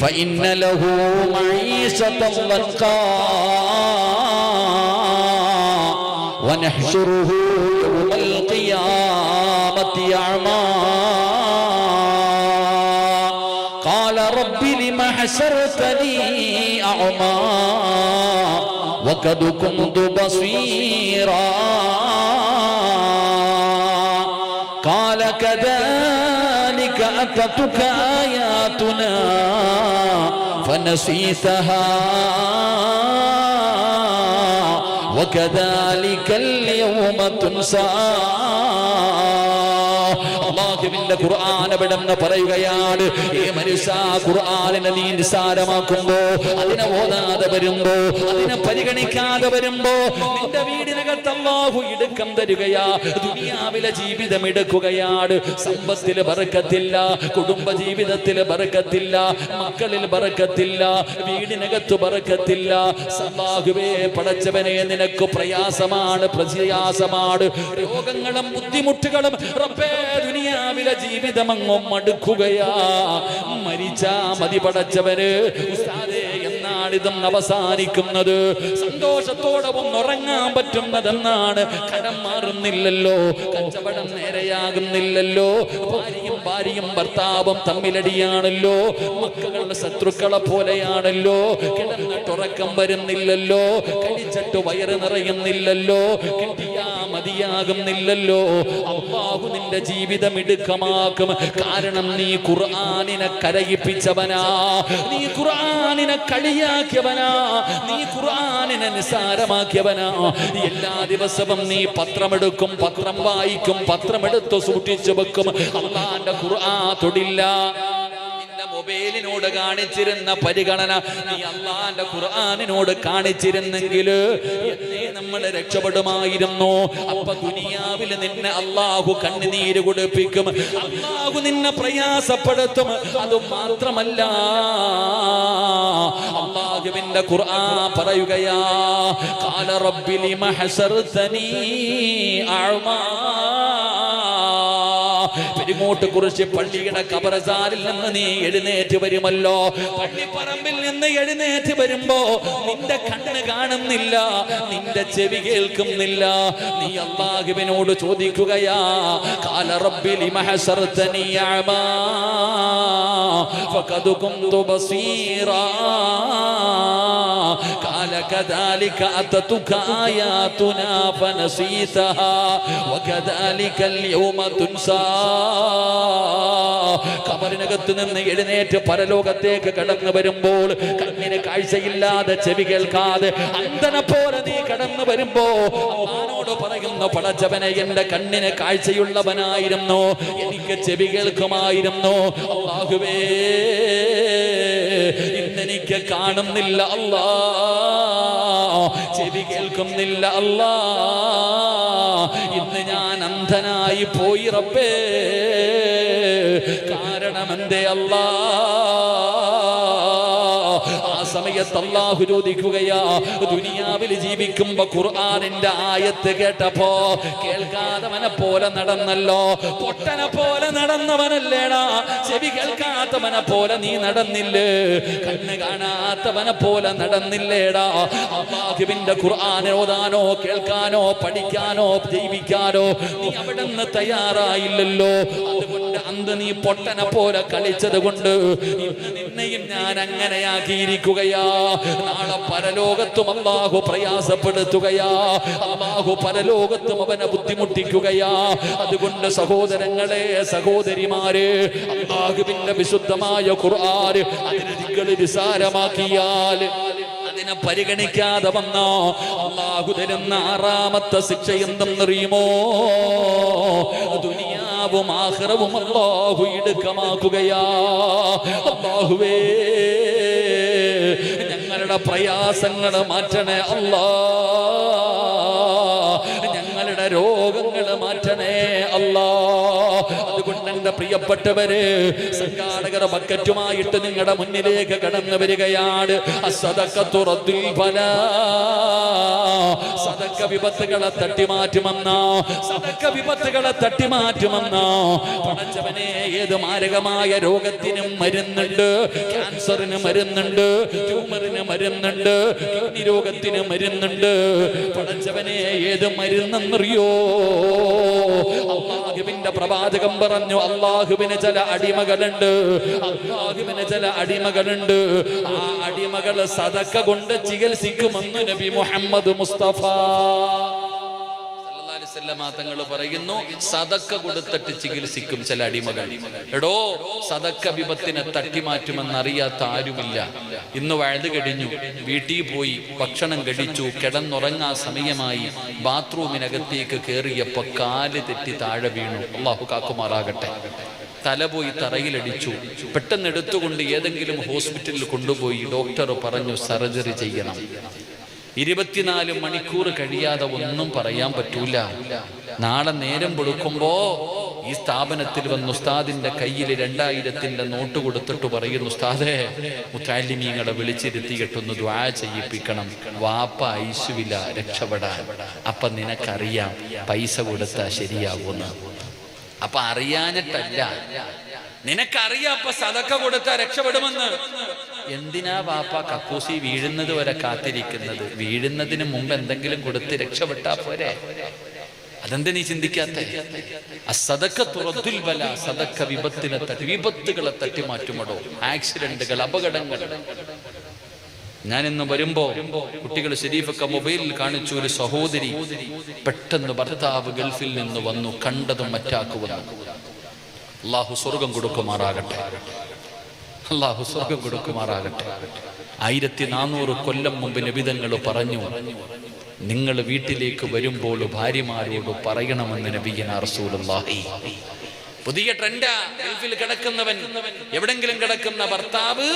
ഫഇന്ന ലഹു മഈശതൻ വൻഖാ വനഹ്ശുറുഹു യൗമൽ ഖിയാമത്തി അഅമാ ഖാല റബ്ബി ലിമ ഹശർതനി അഅമാ വഖദ് കുന്തു ബസീറാ قال كذلك أتتك آياتنا فنسيتها وكذلك اليوم تنسى. അല്ലാഹുവിന്റെ ഖുർആൻ എവിടെന്ന് പറയുകയാണ്, ഈ മനുഷ്യ ഖുർആനിനെ നീ നിസ്സാരമാക്കുമ്പോ, അതിനെ ഓതാതെ വരുമ്പോ, അതിനെ പരിഗണിക്കാതെ വരുമ്പോ നിന്റെ വീടിനകത്ത് അല്ലാഹു ഇടുക്കം തരികയാ. ദുനിയാവിലെ ജീവിതം എടുക്കുകയാണ്. സമ്പത്തിൽ ബറക്കത്തില്ല, കുടുംബ ജീവിതത്തിൽ ബറക്കത്തില്ല, മക്കളിൽ ബറക്കത്തില്ല, വീടിനകത്ത് ബറക്കത്തില്ല. അല്ലാഹുവേ പടച്ചവനെ, നിനക്ക് പ്രയാസമാണ്, പ്രയാസമാണ്, രോഗങ്ങളും ബുദ്ധിമുട്ടുകളും റബ്ബേ ദുനിയാവിലെ ജീവിതം അങ്ങും മടുക്കുകയാ. മരിച്ചാ മതി പടച്ചവന്. ഉസ്താദേ, എന്നാണിതും അവസാനിക്കുന്നത്? സന്തോഷത്തോടെ ഒന്നുറങ്ങാൻ പറ്റുന്നതെന്നാണ്. കടം മാറുന്നില്ലല്ലോ, കച്ചവടം നേരെയാകുന്നില്ലല്ലോ, ഭാര്യയും ഭർത്താവും തമ്മിലടിയാണല്ലോ, മക്കളുടെ ശത്രുക്കളെ പോലെയാണല്ലോ, കിടന്നിട്ടുറക്കം വരുന്നില്ലല്ലോ, കഴിച്ചിട്ട് വയറ് നിറയുന്നില്ലല്ലോ, കിട്ടിയാ മതിയാകുന്നില്ലല്ലോ. അല്ലാഹു നിന്റെ ജീവിതം ഇടുക്കമാക്കും. കാരണം നീ ഖുർആനിനെ കരയിപ്പിച്ചവനാ, നീ ഖുർആനിനെ കളിയാക്കിയവനാ, നീ ഖുർആനിനെ നിസാരമാക്കിയവനാ. എല്ലാ ദിവസവും നീ പത്രമെടുക്കും, പത്രം വായിക്കും, പത്രമെടുത്ത് സൂക്ഷിച്ചു വെക്കും. അല്ലാഹുവിന്റെ ഖുർആൻ തൊടില്ല. മൊബൈലിനോട് കാണിച്ചിരുന്ന പരിഗണന നീ അല്ലാഹുവിന്റെ ഖുർആനിനോട് കാണിച്ചിരുന്നെങ്കിൽ നമ്മൾ രക്ഷപ്പെടുമായിരുന്നു. അപ്പൊ ദുനിയാവിൽ നിന്നെ അല്ലാഹു കണ്ണുനീര് കുടിപ്പിക്കും, അല്ലാഹു നിന്നെ പ്രയാസപ്പെടുത്തും. അത് മാത്രമല്ല, അല്ലാഹുവിന്റെ ഖുർആൻ പറയുകയാ, ഖാല റബ്ബി ലിമ ഹസർതനി അഅമാ. പെരുങ്ങോട്ട് കുറിച്ച് പള്ളിയുടെ ഖബർസ്ഥാനിൽ നിന്ന് നീ എഴുന്നേറ്റ് വരുമല്ലോ, പള്ളിപ്പറമ്പിൽ നിന്ന് എഴുന്നേറ്റ് വരുമ്പോ നിന്റെ കണ്ണ് കാണുന്നില്ല, നിന്റെ ചെവി കേൾക്കുന്നില്ല. നീ അല്ലാഹുവിനോട് ചോദിക്കുകയാ, ഖാല റബ്ബി ലിമ ഹസർതനി അഅമാ ഫഖദ് കുന്തു ബസീറാ ഖാല കദാലിക അതതുക ആയാതുനാ ഫനസീതഹാ വകദാലികൽ യൗമ തുൻസാ. ഖബറിനകത്ത് നിന്ന് എഴുന്നേറ്റ് പരലോകത്തേക്ക് കടന്നു വരുമ്പോൾ കണ്ണിന് കാഴ്ചയില്ലാതെ, ചെവി കേൾക്കാതെ, അന്ധനെ പോലെ നീ കടന്നു വരുമ്പോ അല്ലാഹുവോട് പറയുന്നു, പടച്ചവനെ, എന്റെ കണ്ണിന് കാഴ്ചയുള്ളവനായിരുന്നു, എനിക്ക് ചെവി കേൾക്കുമായിരുന്നു. അല്ലാഹുവേ, ഇന്നെനിക്ക് കാണുന്നില്ല അല്ലാ, ചെവി കേൾക്കുന്നില്ല അല്ലാ, ഇന്ന് ഞാൻ അന്ധനായി പോയി റബ്ബേ. കാരണമെന്തേ അല്ലാ? ആ സമയത്ത് അല്ലാഹു ചോദിക്കുകയാ, ദുനിയാവിൽ ജീവിക്കുമ്പോ ഖുർആനിന്റെ ആയത്ത് കേട്ടപ്പോ കേൾക്കാത്തവനെ പോലെ നടന്നല്ലോ, പൊട്ടനെ പോലെ നടന്നവനല്ലേടാ, ചെവി കേൾക്കാത്തവനെ പോലെ നീ നടന്നില്ലേ, കണ്ണ് കാണാത്തവനെ പോലെ നടന്നില്ലേടാ. അല്ലാഹുവിന്റെ ഖുർആൻ ഓതാനോ കേൾക്കാനോ പഠിക്കാനോ ജീവിക്കാനോ നീ അവിടെ നിന്ന് തയ്യാറായില്ലല്ലോ. അതുകൊണ്ട് അന്ന് നീ പൊട്ടനെ പോലെ കളിച്ചത് കൊണ്ട് ഇന്ന് നിന്നെയും ഞാൻ അങ്ങനെയാക്കിയിരിക്കുകയാ. നാളെ പരലോകത്തും അല്ലാഹു പ്രയാസപ്പെടുത്തുകയാ, അല്ലാഹു പരലോകത്തും അവനെ ബുദ്ധിമുട്ടിക്കുകയാ. അതുകൊണ്ട് സഹോദരങ്ങളെ, സഹോദരിമാരെ, അല്ലാഹുവിന്റെ വിശുദ്ധമായ ഖുർആൻ അതിനെ നിങ്ങൾ നിസാരമാക്കിയാൽ, അതിനെ പരിഗണിക്കാതെ വന്നോ, അല്ലാഹു തരുന്ന ആറാമത്തെ ശിക്ഷ എന്തെന്നറിയുമോ? ദുനിയാ ദുനിയാവും ആഖിറവും അല്ലാഹു ഇടുക്കമാക്കുകയാ. അല്ലാഹുവേ, ഞങ്ങളുടെ പ്രയാസങ്ങൾ മാറ്റണേ അല്ലാ, ഞങ്ങളുടെ രോഗങ്ങൾ മാറ്റണേ അല്ലാ. അതുകൊണ്ട് എന്റെ പ്രിയപ്പെട്ടവര്, സംഘാടകർ ബക്കറ്റുമായിട്ട് നിങ്ങളുടെ മുന്നിലേക്ക് കടന്നു വരികയാണ്. അസ്സദഖത്തു റദ്ദുൽ ബലാ, സദക്ക വിപത്തുകളെ തട്ടിമാറ്റുമെന്നോ, സദക്ക വിപത്തുകളെ തട്ടിമാറ്റുമെന്നോ. പടച്ചവനെ, ഏത് മാരകമായ രോഗത്തിനും മരുന്നുണ്ട്. ക്യാൻസറിന് മരുന്നുണ്ട്, ട്യൂമറിന് മരുന്നുണ്ട്, കിഡ്നി രോഗത്തിന് മരുന്നുണ്ട്. പടച്ചവനെ, ഏത് മരുന്നെന്നറിയോ? അല്ലാഹുവിന്റെ പ്രവാചകൻ പറഞ്ഞു, അല്ലാഹുവിന് ചില അടിമകളുണ്ട്, അല്ലാഹുവിന് ചില അടിമകളുണ്ട്. ആ അടിമകൾ സദക്ക കൊണ്ട് ചികിത്സിക്കുമെന്ന് നബി മുഹമ്മദ് മുസ്തഫ തങ്ങൾ പറയുന്നു. സദക്ക കൊടുത്തിട്ട് ചികിത്സിക്കും ചില അടിമകൾ. എടോ, സദക്ക വിപത്തിനെ തട്ടിമാറ്റുമെന്നറിയാത്ത ആരുമില്ല. ഇന്ന് വഴുത് കഴിഞ്ഞു, വീട്ടിൽ പോയി ഭക്ഷണം കഴിച്ചു, കിടന്നുറങ്ങാൻ സമയമായി, ബാത്റൂമിനകത്തേക്ക് കയറിയപ്പോ കാല് തെറ്റി താഴെ വീണു. അല്ലാഹു കാക്കുമാറാകട്ടെ. തല പോയി തറയിലടിച്ചു. പെട്ടെന്ന് എടുത്തുകൊണ്ട് ഏതെങ്കിലും ഹോസ്പിറ്റലിൽ കൊണ്ടുപോയി ഡോക്ടർ പറഞ്ഞു സർജറി ചെയ്യണം. 24 മണിക്കൂർ കഴിയാതെ ഒന്നും പറയാൻ പറ്റൂല. നാളെ നേരം കൊടുക്കുമ്പോ ഈ സ്ഥാപനത്തിൽ വന്ന് ഉസ്താദിന്റെ കയ്യിൽ 2000-ന്റെ നോട്ട് കൊടുത്തിട്ട് പറയുന്നു, ഉസ്താദേ, മുത്തഅല്ലിമീങ്ങളെ വിളിച്ചിരുത്തിയിട്ടൊന്ന് ദുആ ചെയ്യിപ്പിക്കണം, വാപ്പ ഐശുവില രക്ഷപ്പെടാൻ. അപ്പൊ നിനക്കറിയാം പൈസ കൊടുത്താ ശരിയാകുമെന്ന്. അപ്പൊ അറിയാനിട്ടല്ല, നിനക്കറിയാം അപ്പൊ സദക്ക കൊടുത്താ രക്ഷപ്പെടുമെന്ന്. എന്തിനാ വാപ്പ കക്കൂസി വീഴുന്നത് വരെ കാത്തിരിക്കുന്നത്? വീഴുന്നതിന് മുമ്പ് എന്തെങ്കിലും കൊടുത്ത് രക്ഷപ്പെട്ടാ പോരെ? അതെന്താ നീ ചിന്തിക്കാത്ത? അസ്സദഖത്തു റദ്ദുൽ ബലാ, സദക്ക വിപത്തുകളെ തട്ടി മാറ്റുമടോ. ആക്സിഡന്റുകൾ, അപകടങ്ങൾ. ഞാൻ ഇന്ന് വരുമ്പോ കുട്ടികൾ ശരീഫൊക്കെ മൊബൈലിൽ കാണിച്ചു, ഒരു സഹോദരി പെട്ടെന്ന് ഭർത്താവ് ഗൾഫിൽ നിന്ന് വന്നു, കണ്ടതും മറ്റാക്കുവന്നു. അല്ലാഹു സ്വർഗം കൊടുക്കുമാറാകട്ടെ, അല്ലാഹു സ്വർഗം കൊടുക്കുമാറാകട്ടെ. 1400 കൊല്ലം മുമ്പ് നബിതങ്ങൾ പറഞ്ഞു, നിങ്ങൾ വീട്ടിലേക്ക് വരുമ്പോൾ ഭാര്യമാരോട് പറയണമെന്ന് നബിയനാ റസൂലുള്ളാഹി. പുതിയ ട്രെൻഡാ. ഗൾഫിൽ കിടക്കുന്നവൻ, എവിടെങ്കിലും കിടക്കുന്ന ഭർത്താവ്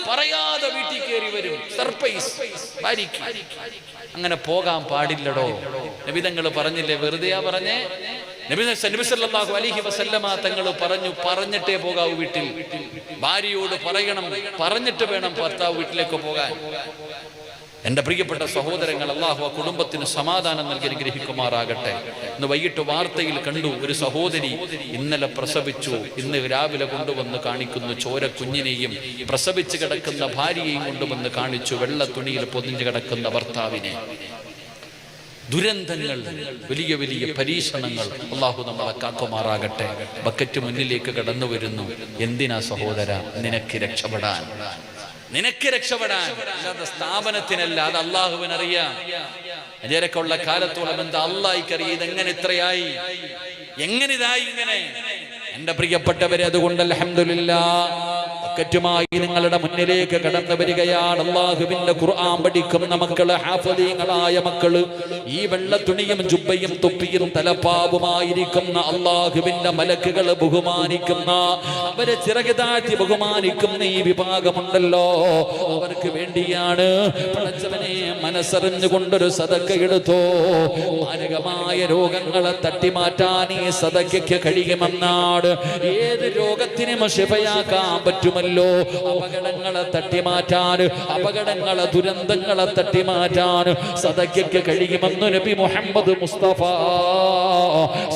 പറയാതെ വീട്ടിൽ കയറി വരും, സർപ്രൈസ് ഭാര്യയ്ക്ക്. അങ്ങനെ പോകാൻ പാടില്ലടോ. നബിതങ്ങൾ പറഞ്ഞില്ലേ? വെറുതെയാ പറഞ്ഞേ? നബി സല്ലല്ലാഹു അലൈഹി വസല്ലമ തങ്ങൾ പറഞ്ഞു, പറഞ്ഞിട്ടേ പോകാവൂ വീട്ടിൽ. ഭാര്യയോട് പറയണം, പറഞ്ഞിട്ട് വേണം ഭർത്താവ് വീട്ടിലേക്ക് പോകാൻ. എന്റെ പ്രിയപ്പെട്ട സഹോദരങ്ങൾ, അല്ലാഹു ആ കുടുംബത്തിന് സമാധാനം നൽകി അനുഗ്രഹിക്കുമാറാകട്ടെ. ഇന്ന് വൈകിട്ട് വാർത്തയിൽ കണ്ടു, ഒരു സഹോദരി ഇന്നലെ പ്രസവിച്ചു, ഇന്ന് രാവിലെ കൊണ്ടുവന്ന് കാണിക്കുന്നു ചോര കുഞ്ഞിനെയും പ്രസവിച്ച് കിടക്കുന്ന ഭാര്യയെയും കൊണ്ടുവന്ന് കാണിച്ചു, വെള്ള തുണിയിൽ പൊതിഞ്ഞു കിടക്കുന്ന ഭർത്താവിനെ. ദുരന്തങ്ങൾ, വലിയ വലിയ പരീക്ഷണങ്ങൾ. അല്ലാഹു നമ്മളെ കാക്കുമാറാകട്ടെ. ബക്കറ്റ് മുന്നിലേക്ക് കടന്നു വരുന്നു. എന്തിനാ സഹോദര? നിനക്ക് രക്ഷപ്പെടാൻ, നിനക്ക് രക്ഷപ്പെടാൻ. അല്ലാതെ സ്ഥാപനത്തിനല്ല, അത് അള്ളാഹുവിനറിയാം. അജരക്കുള്ള കാലത്തോളം എന്താ അള്ളാഹിക്കറിയാം ഇതെങ്ങനെ ഇത്രയായി, എങ്ങനെ ഇതായി ഇങ്ങനെ. എന്റെ പ്രിയപ്പെട്ടവരെ, അതുകൊണ്ട് അൽഹംദുലില്ലാഹ് ബക്കറ്റുമായി നിങ്ങളുടെ മുന്നിലേക്ക് കടന്നു വരികയാണ്. അല്ലാഹുവിന്റെ ഖുർആൻ പഠിക്കുന്ന മക്കള്, ഹാഫിളീങ്ങളായ മക്കള്, ഈ വെള്ള തുണിയും ജുബ്ബയും തൊപ്പിയും തലപ്പാവുമായിരിക്കുന്ന അല്ലാഹുവിന്റെ മലക്കുകള് ബഹുമാനിക്കുന്ന, അവരെ ചിറക് താഴ്ത്തി ബഹുമാനിക്കുന്ന ഈ വിഭാഗമുണ്ടല്ലോ, അവർക്ക് വേണ്ടിയാണ് പടച്ചവനെ മനസ്സറിഞ്ഞുകൊണ്ടൊരു സദക്ക എടുത്തോ. മാരകമായ രോഗങ്ങളെ തട്ടിമാറ്റാൻ ഈ സദക്കയ്ക്ക് കഴിയുമെന്നാണ്. ഏത് രോഗത്തിനും ശിഫയാക്കാൻ പറ്റുമല്ലോ. അപകടങ്ങളെ തട്ടിമാറ്റാൻ, അപകടങ്ങളെ ദുരന്തങ്ങളെ തട്ടിമാറ്റാൻ സദക്കയ്ക്ക് കഴിയുമെന്ന് നബി മുഹമ്മദ് മുസ്തഫ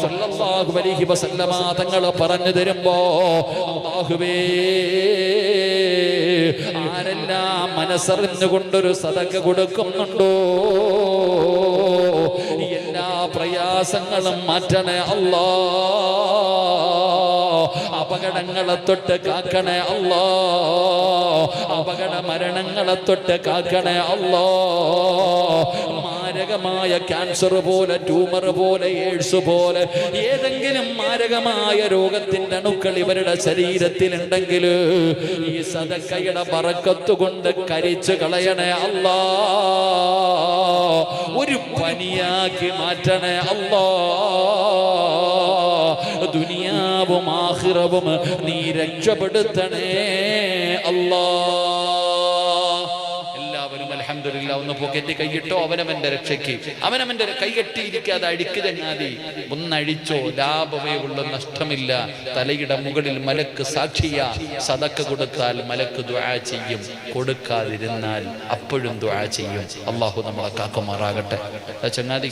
സല്ലല്ലാഹു അലൈഹി വസല്ലമ തങ്ങൾ പറഞ്ഞു തരുമ്പോ, അല്ലാഹുവേ, ആരെല്ലാം മനസ്സറിഞ്ഞുകൊണ്ടൊരു സദക്ക കൊടുക്കുന്നുണ്ടോ, എല്ലാ പ്രയാസങ്ങളും മാറ്റണേ അല്ലാ. അപകടങ്ങളെ തൊട്ട് കാക്കണേ അല്ലാ. അപകട മരണങ്ങളെ തൊട്ട് കാക്കണേ അല്ലാ. മാരകമായ ക്യാൻസർ പോലെ, ട്യൂമർ പോലെ, എയ്ഡ്സ് പോലെ ഏതെങ്കിലും മാരകമായ രോഗത്തിന്റെ അണുക്കൾ ഇവരുടെ ശരീരത്തിലുണ്ടെങ്കിൽ ഈ സദക്കയുടെ ബറക്കത്ത് കൊണ്ട് കരിച്ചു കളയണേ അല്ലാ. ഒരു പനിയാക്കി മാറ്റണേ അല്ലാ. ദുനിയാ ദുനിയാവും ആഖിറവും നീ രക്ഷപ്പെടുത്തണേ അല്ലാ. എല്ലാവരും അൽഹംദുലില്ലാ ഒന്ന് പോക്കറ്റ് കൈയിട്ടോ. അവനവന്റെ രക്ഷയ്ക്ക് അവനവന്റെ കൈകെട്ടിയിരിക്കാതെ അടിക്ക് ചങ്ങാതി, ഒന്നഴിച്ചോ, ലാഭമേ ഉള്ള നഷ്ടമില്ല. തലയുടെ മുകളിൽ മലക്ക് സാക്ഷിയാ. സദക്ക കൊടുത്താൽ മലക്ക് ദുആ ചെയ്യും, കൊടുക്കാതിരുന്നാൽ അപ്പോഴും ദുആ ചെയ്യും. അള്ളാഹു നമ്മളെ കാക്കുമാറാകട്ടെ. ചങ്ങാതി,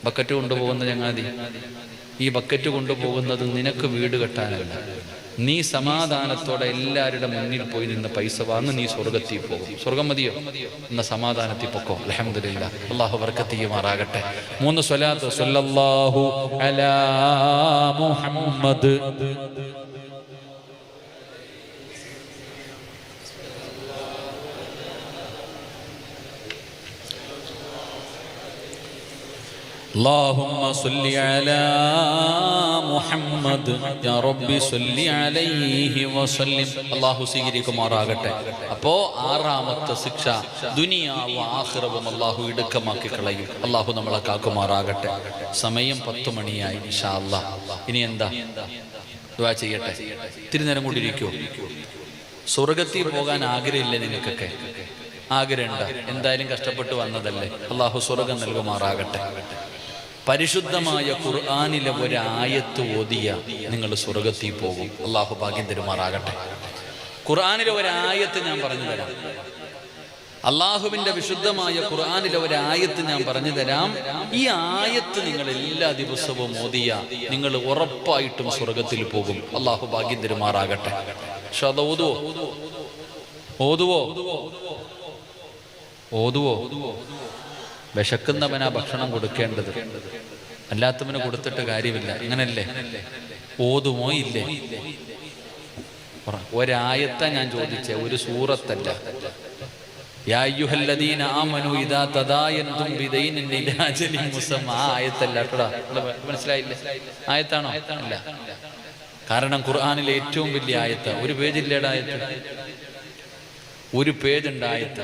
ബക്കറ്റ് കൊണ്ടുപോകുന്ന ചങ്ങാതി, ഈ ബക്കറ്റ് കൊണ്ടുപോകുന്നത് നിനക്ക് വീട് കെട്ടാനല്ല. നീ സമാധാനത്തോടെ എല്ലാവരുടെ മുന്നിൽ പോയി നിന്ന് പൈസ വാങ്ങി നീ സ്വർഗത്തിൽ പോകും. സ്വർഗം മതിയോ? എന്ന സമാധാനത്തിൽ പൊക്കോ. അൽഹംദുലില്ലാ. അല്ലാഹു ബർക്കത്ത് ചെയ്യുമാറാകട്ടെ. 3 സ്വലാത്ത്. സ്വല്ലല്ലാഹു അലാ മുഹമ്മദ്. اللهم صل على محمد يا رب صل عليه وسلم. അല്ലാഹു സ്വീകരിക്കുമാറാകട്ടെ. അപ്പോ 6ാമത്തെ ശിക്ഷ ദുനിയാവും ആഖിറവും അല്ലാഹു ഇടുക്കമാക്കി കളയും. അല്ലാഹു നമ്മളെ കാക്കുമാറാകട്ടെ. സമയം 10 മണിയായി. ഇൻഷാ അല്ലാഹ് ഇനി എന്താ? ദുആ ചെയ്യട്ടെ. ഇത്തിരി നേരം കൂടി ഇരിക്കൂ. സ്വർഗത്തിൽ പോകാൻ ആഗ്രഹമില്ലേ നിങ്ങൾക്കൊക്കെ? ആഗ്രഹമുണ്ട്. എന്തായാലും കഷ്ടപ്പെട്ട് വന്നതല്ലേ. അല്ലാഹു സ്വർഗം നൽകുമാറാകട്ടെ. പരിശുദ്ധമായ ഖുർആനിലെ ഒരായത്ത് ഓതിയ നിങ്ങൾ സ്വർഗത്തിൽ പോകും. അല്ലാഹു ഭാഗ്യം തരുമാറാകട്ടെ. ഖുർആനിലെ ഒരായത്ത് ഞാൻ പറഞ്ഞു തരാം. അള്ളാഹുവിന്റെ വിശുദ്ധമായ ഖുർആനിലെ ഒരായത്ത് ഞാൻ പറഞ്ഞു തരാം. ഈ ആയത്ത് നിങ്ങൾ എല്ലാ ദിവസവും ഓതിയ നിങ്ങൾ ഉറപ്പായിട്ടും സ്വർഗത്തിൽ പോകും. അള്ളാഹു ഭാഗ്യം തരുമാറാകട്ടെ. പക്ഷെ അത് ഓതുവോ? വിശക്കുന്നവനാ ഭക്ഷണം കൊടുക്കേണ്ടത്, അല്ലാത്തവന് കൊടുത്തിട്ട് കാര്യമില്ല. അങ്ങനല്ലേ? ഓതുമോ ഇല്ലേ? ഒരായത്താ ഞാൻ ചോദിച്ചേ, ഒരു സൂറത്തല്ല. യാ അയ്യുഹല്ലദീന ആമനൂ ഇദാ തദായൻതും ബിദൈനിൻ ഇലാ അജലിൻ മുസമ്മാ. ആയത്തല്ല കേട്ടോ. മനസ്സിലായില്ലേ? ആയത്താണോ? അല്ല. കാരണം ഖുർആനിലെ ഏറ്റവും വലിയ ആയത്ത് ഒരു പേജില്ലേടെ ആയത്ത്, ഒരു പേജ് ഉണ്ട് ആയത്ത്.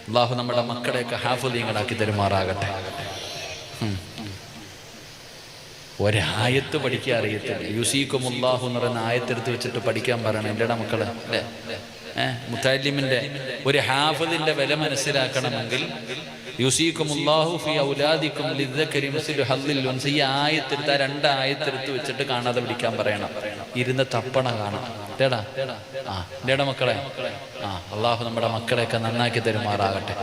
അല്ലാഹു നമ്മുടെ മക്കളെയൊക്കെ ഹാഫിളീങ്ങളാക്കി തരുമാറാകട്ടെ. ഒരായത്ത് പഠിക്കാൻ അറിയത്തില്ല. യുസീക്കുമുല്ലാഹു എന്ന് പറയുന്ന ആയത്തെടുത്ത് വെച്ചിട്ട് പഠിക്കാൻ പറയണം എൻ്റെ മക്കളെ. അല്ലേ? മുത്തഅല്ലിമിന്റെ ഒരു ഹാഫിളിന്റെ വില മനസ്സിലാക്കണമെങ്കിൽ യുസീക്കുമുല്ലാഹു ഫി ഔലാദിക്കും ലിദ്ദക്കരി മിസ്ലു ഹദ്ദിൽ ഉൻസ. ഈ ആയത്തെടുത്ത് 2 ആയത്തെടുത്ത് വെച്ചിട്ട് കാണാതെ പഠിക്കാൻ പറയണം. ഇരുന്ന് തപ്പണ കാണാം. േടാ മക്കളെ. അള്ളാഹു നമ്മുടെ മക്കളെയൊക്കെ നന്നാക്കി തരുമാറാകട്ടെ.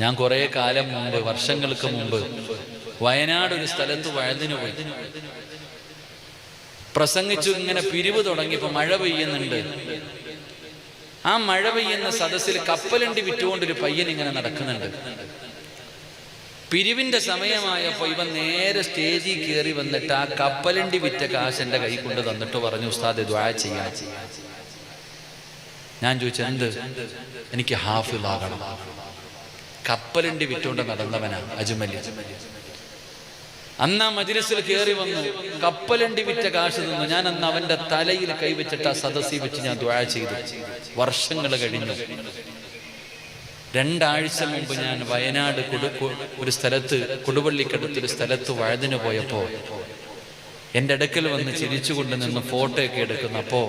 ഞാൻ കുറെ കാലം മുമ്പ്, വർഷങ്ങൾക്ക് മുമ്പ്, വയനാട് ഒരു സ്ഥലത്ത് വഴുതിന് പോയി പ്രസംഗിച്ചു. ഇങ്ങനെ പിരിവ് തുടങ്ങിയപ്പോ മഴ പെയ്യുന്നുണ്ട്. ആ മഴ പെയ്യുന്ന സദസ്സിൽ കപ്പലണ്ടി വിറ്റുകൊണ്ടൊരു പയ്യൻ ഇങ്ങനെ നടക്കുന്നുണ്ട്. പിരിവിന്റെ സമയമായപ്പോ ഇവൻ നേരെ സ്റ്റേജിൽ കയറി വന്നിട്ട് ആ കപ്പലണ്ടി വിറ്റ കാശ് എൻ്റെ കൈ കൊണ്ട് തന്നിട്ട് പറഞ്ഞു, ഉസ്താദ് ദുആ ചെയ്യാൻ. ഞാൻ ചോദിച്ചു, എന്ത്? എനിക്ക് ഹാഫിളാകണം. കപ്പലണ്ടി വിറ്റുകൊണ്ട് നടന്നവനാ അജ്മലി. അന്ന് ആ മജ്‌ലിസിൽ കയറി വന്നു, കപ്പലണ്ടി വിറ്റ കാശ് തന്നു. ഞാൻ അന്ന് അവന്റെ തലയിൽ കൈവച്ചിട്ട് ആ സദസ്സിൽ വെച്ച് ഞാൻ ദുആ ചെയ്തു. വർഷങ്ങൾ കഴിഞ്ഞു. 2 ആഴ്ച മുമ്പ് ഞാൻ വയനാട് ഒരു സ്ഥലത്ത്, കൊടുവള്ളിക്കടുത്തൊരു സ്ഥലത്ത് വഴുതിന് പോയപ്പോ എൻ്റെ അടുക്കൽ വന്ന് ചിരിച്ചുകൊണ്ട് നിന്ന് ഫോട്ടോ ഒക്കെ എടുക്കുന്നപ്പോ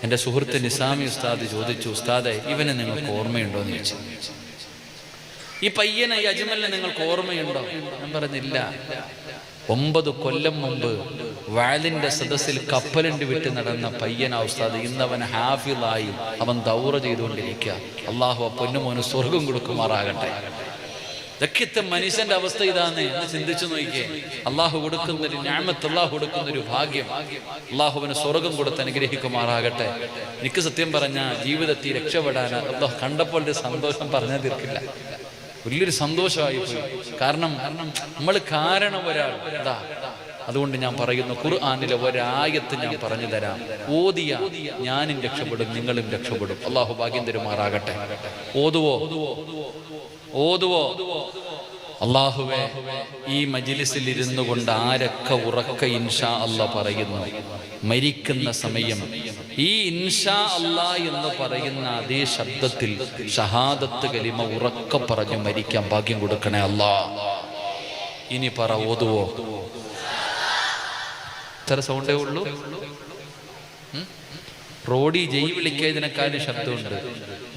എൻ്റെ സുഹൃത്ത് നിസാമി ഉസ്താദ് ചോദിച്ചു, ഉസ്താദെ ഇവനെ നിങ്ങൾക്ക് ഓർമ്മയുണ്ടോ എന്ന് ചോദിച്ചു. ഈ പയ്യനെ, ഈ അജ്മലിനെ നിങ്ങൾക്ക് ഓർമ്മയുണ്ടോ? ഞാൻ പറഞ്ഞില്ല. 9 കൊല്ലം മുമ്പ് വഅലിന്റെ സദസ്സിൽ കപ്പലണ്ടി വിട്ട് നടന്ന പയ്യനാ ഉസ്താദ്. ഇന്നവൻ ഹാഫിളായി, അവൻ ദൗറ ചെയ്തുകൊണ്ടിരിക്കുക. അള്ളാഹു പൊന്നുമോന് സ്വർഗം കൊടുക്കുമാറാകട്ടെ. ഇതൊക്കെ മനുഷ്യന്റെ അവസ്ഥ ഇതാന്ന് എന്ന് ചിന്തിച്ചു നോക്കിയേ. അള്ളാഹു കൊടുക്കുന്നൊരു നിഅമത്ത്, അള്ളാഹു കൊടുക്കുന്നൊരു ഭാഗ്യം. അള്ളാഹുവിന് സ്വർഗം കൊടുത്ത് അനുഗ്രഹിക്കുമാറാകട്ടെ. എനിക്ക് സത്യം പറഞ്ഞ ജീവിതത്തിൽ രക്ഷപ്പെടാൻ അള്ളാഹു കണ്ടപ്പോൾ ഒരു സന്തോഷം പറഞ്ഞാൽ തീർക്കില്ല. വലിയൊരു സന്തോഷമായി പോയി. കാരണം നമ്മൾ കാരണം ഒരാൾ അതാ. അതുകൊണ്ട് ഞാൻ പറയുന്നു, ഖുർആനിലെ ഒരായത്ത് ഞാൻ പറഞ്ഞു തരാം. ഓതിയ ഞാനും രക്ഷപ്പെടും, നിങ്ങളും രക്ഷപ്പെടും. അള്ളാഹു ഭാഗ്യം തരുമാറാകട്ടെ. ഓതുവോ? അള്ളാഹുവേ, ഈ മജ്‌ലിസിൽ ഇരുന്നു കൊണ്ട് ആരൊക്കെ ഉറക്ക ഇൻഷാ അല്ലാഹ് പറയുന്നു, മരിക്കുന്ന സമയം ഈ ഇൻഷാ അല്ലാഹ് എന്ന് പറയുന്ന അതേ ശബ്ദത്തിൽ ഷഹാദത്ത് കലിമ ഉറക്ക പറഞ്ഞു മരിക്കാൻ ഭാഗ്യം കൊടുക്കണേ അല്ലാഹ്. ഇനി പറ, ഓതുവോ? ഇത്ര സൗണ്ടേ ഉള്ളൂ. റോഡി ജയ് വിളിക്കുന്നതിനേക്കാൾ ശബ്ദമുണ്ട്.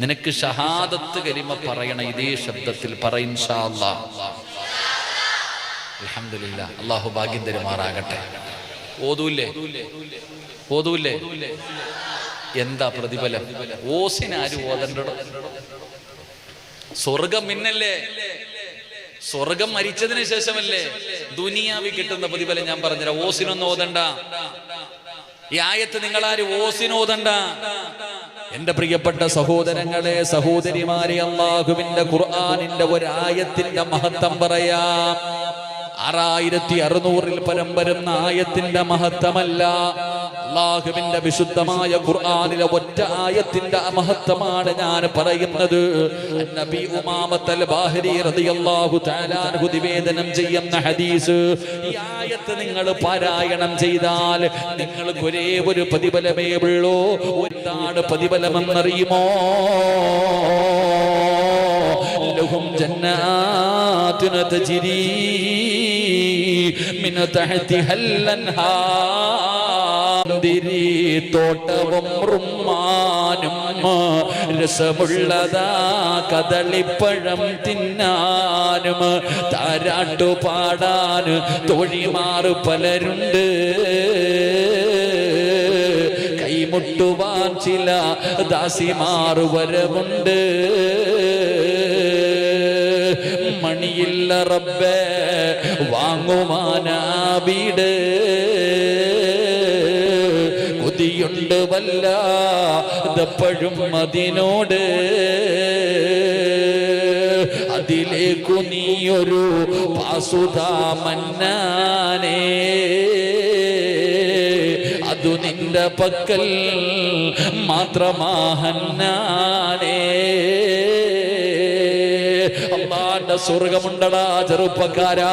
നിനക്ക് ഷഹാദത്ത് കലിമ പറയണ ഇതേ ശബ്ദത്തിൽ പറ ഇൻഷാ അല്ലാഹ്. അൽഹംദുലില്ലാ, അല്ലാഹു ഭാഗ്യം തരുമാറാകട്ടെ. ഓതൂല്ലേ? എന്താ പ്രതിഫലം? ഓസിനാരും ഓതണ്ടോ? സ്വർഗം മിന്നല്ലേ? സ്വർഗം മരിച്ചതിന് ശേഷമല്ലേ? ദുനിയാവി കിട്ടുന്ന പ്രതിഫലം ഞാൻ പറഞ്ഞുതരാം. ഓസിനൊന്നും ഓതണ്ട. ഈ ആയത്ത് നിങ്ങളാരും ഓസിനോദണ്ട. എന്റെ പ്രിയപ്പെട്ട സഹോദരങ്ങളെ, സഹോദരിമാരെ, അല്ലാഹുവിന്റെ ഖുർആനിന്റെ ഒരായത്തിന്റെ മഹത്വം പറയാം. 6600 പരം വരുന്ന ആയത്തിന്റെ മഹത്വമല്ല, അല്ലാഹുവിന്റെ വിശുദ്ധമായ ഖുർആനിലെ ഒറ്റ ആയത്തിന്റെ മഹത്വമാണ് ഞാൻ പറയുന്നത്. നബി ഉമാമത്തുൽ ബാഹിരി റളിയല്ലാഹു തആല അൻഹു നിവേദനം ചെയ്യുന്ന ഹദീസ്. ഈ ആയത്ത് നിങ്ങൾ പാരായണം ചെയ്താൽ നിങ്ങൾക്ക് ഒരേ ഒരു പ്രതിഫലമേ ഉള്ളൂ. എന്താണ് പ്രതിഫലമെന്നറിയുമോ? ലഹും ജന്നാത്തുൻ തജ്രി മിൻ തഹ്തിഹൽ അൻഹാർ. തോട്ടവും റുമ്മാനും രസമുള്ളതാ കദളിപ്പഴം തിന്നാനും താരാട്ടു പാടാൻ തോഴിമാർ പലരുണ്ട്. കൈമുട്ടുവാൻ ചില ദാസിമാർ വരവുണ്ട്. മണിയില്ല റബ്ബേ വാങ്ങുവാനാബീട്. കൊതിയുണ്ട് വല്ലപ്പോഴും അതിനോട്. അതിലേക്കു നീയൊരു പാസുതാ മന്നാനേ, അതു നിന്റെ പക്കൽ മാത്രമാഹന്നാനേ. അല്ലാഹുവിന്റെ സ്വർഗമുണ്ടടാ ചെറുപ്പക്കാരാ,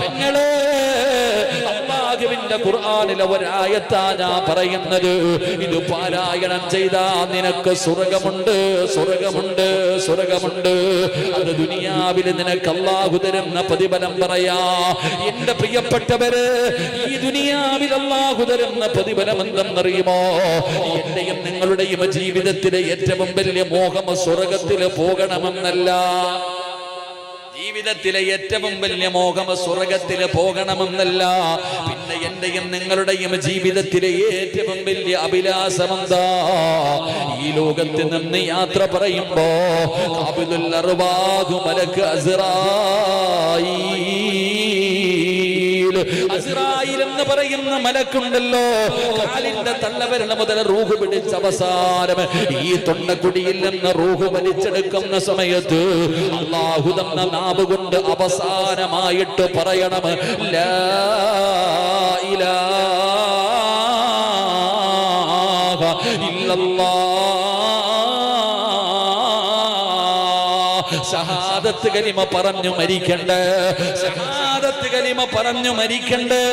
പെങ്ങളെ. അല്ലാഹുവിന്റെ ഖുർആനിലെ ഒരായത്താ ഞാൻ പറയുന്നത്. ഇത് പാരായണം ചെയ്താ നിനക്ക് സ്വർഗമുണ്ട്, സ്വർഗമുണ്ട്, സ്വർഗമുണ്ട്. അത് ദുനിയാവിൽ നിനക്ക് അല്ലാഹു തരുന്ന പ്രതിഫലം പറയാ. എന്റെ പ്രിയപ്പെട്ടവര്, ഈ ദുനിയാവിൽ അല്ലാഹു തരുന്ന പ്രതിഫലം എന്തെന്നറിയുമോ? എന്റെയും നിങ്ങളുടെയും ജീവിതത്തിലെ ഏറ്റവും വലിയ മോഹം സ്വർഗത്തില് പോകണമെന്നല്ല. ജീവിതത്തിലെ ഏറ്റവും വലിയ മോഹം സ്വർഗത്തില് പോകണമെന്നല്ല. പിന്നെ എന്റെയും നിങ്ങളുടെയും ജീവിതത്തിലെ ഏറ്റവും വലിയ അഭിലാഷമെന്താ? ഈ ലോകത്ത് നിന്ന് യാത്ര പറയുമ്പോ ഖാബിദുൽ അർവാഹ് മലക്ക് അസ്റായീൽ എന്ന് പറയുന്ന മലക്കുണ്ടല്ലോ, കാലിന്റെ തള്ളവിരൽ മുതൽ റൂഹ് പിടിച്ച അവസാനം ഈ തൊണ്ടക്കുടിയിൽ നിന്ന് റൂഹ് വലിച്ചെടുക്കുന്ന സമയത്ത് അല്ലാഹു തന്ന നാവ് കൊണ്ട് അവസാനമായിട്ട് പറയണം ലാ ഇലാഹ ഇല്ലല്ലാഹ്. ഷഹാദത്ത് കലിമ പറഞ്ഞു മരിക്കണ്ടേ, ഷഹാദത്ത് കലിമ പറഞ്ഞു മരിക്കണ്ടേ.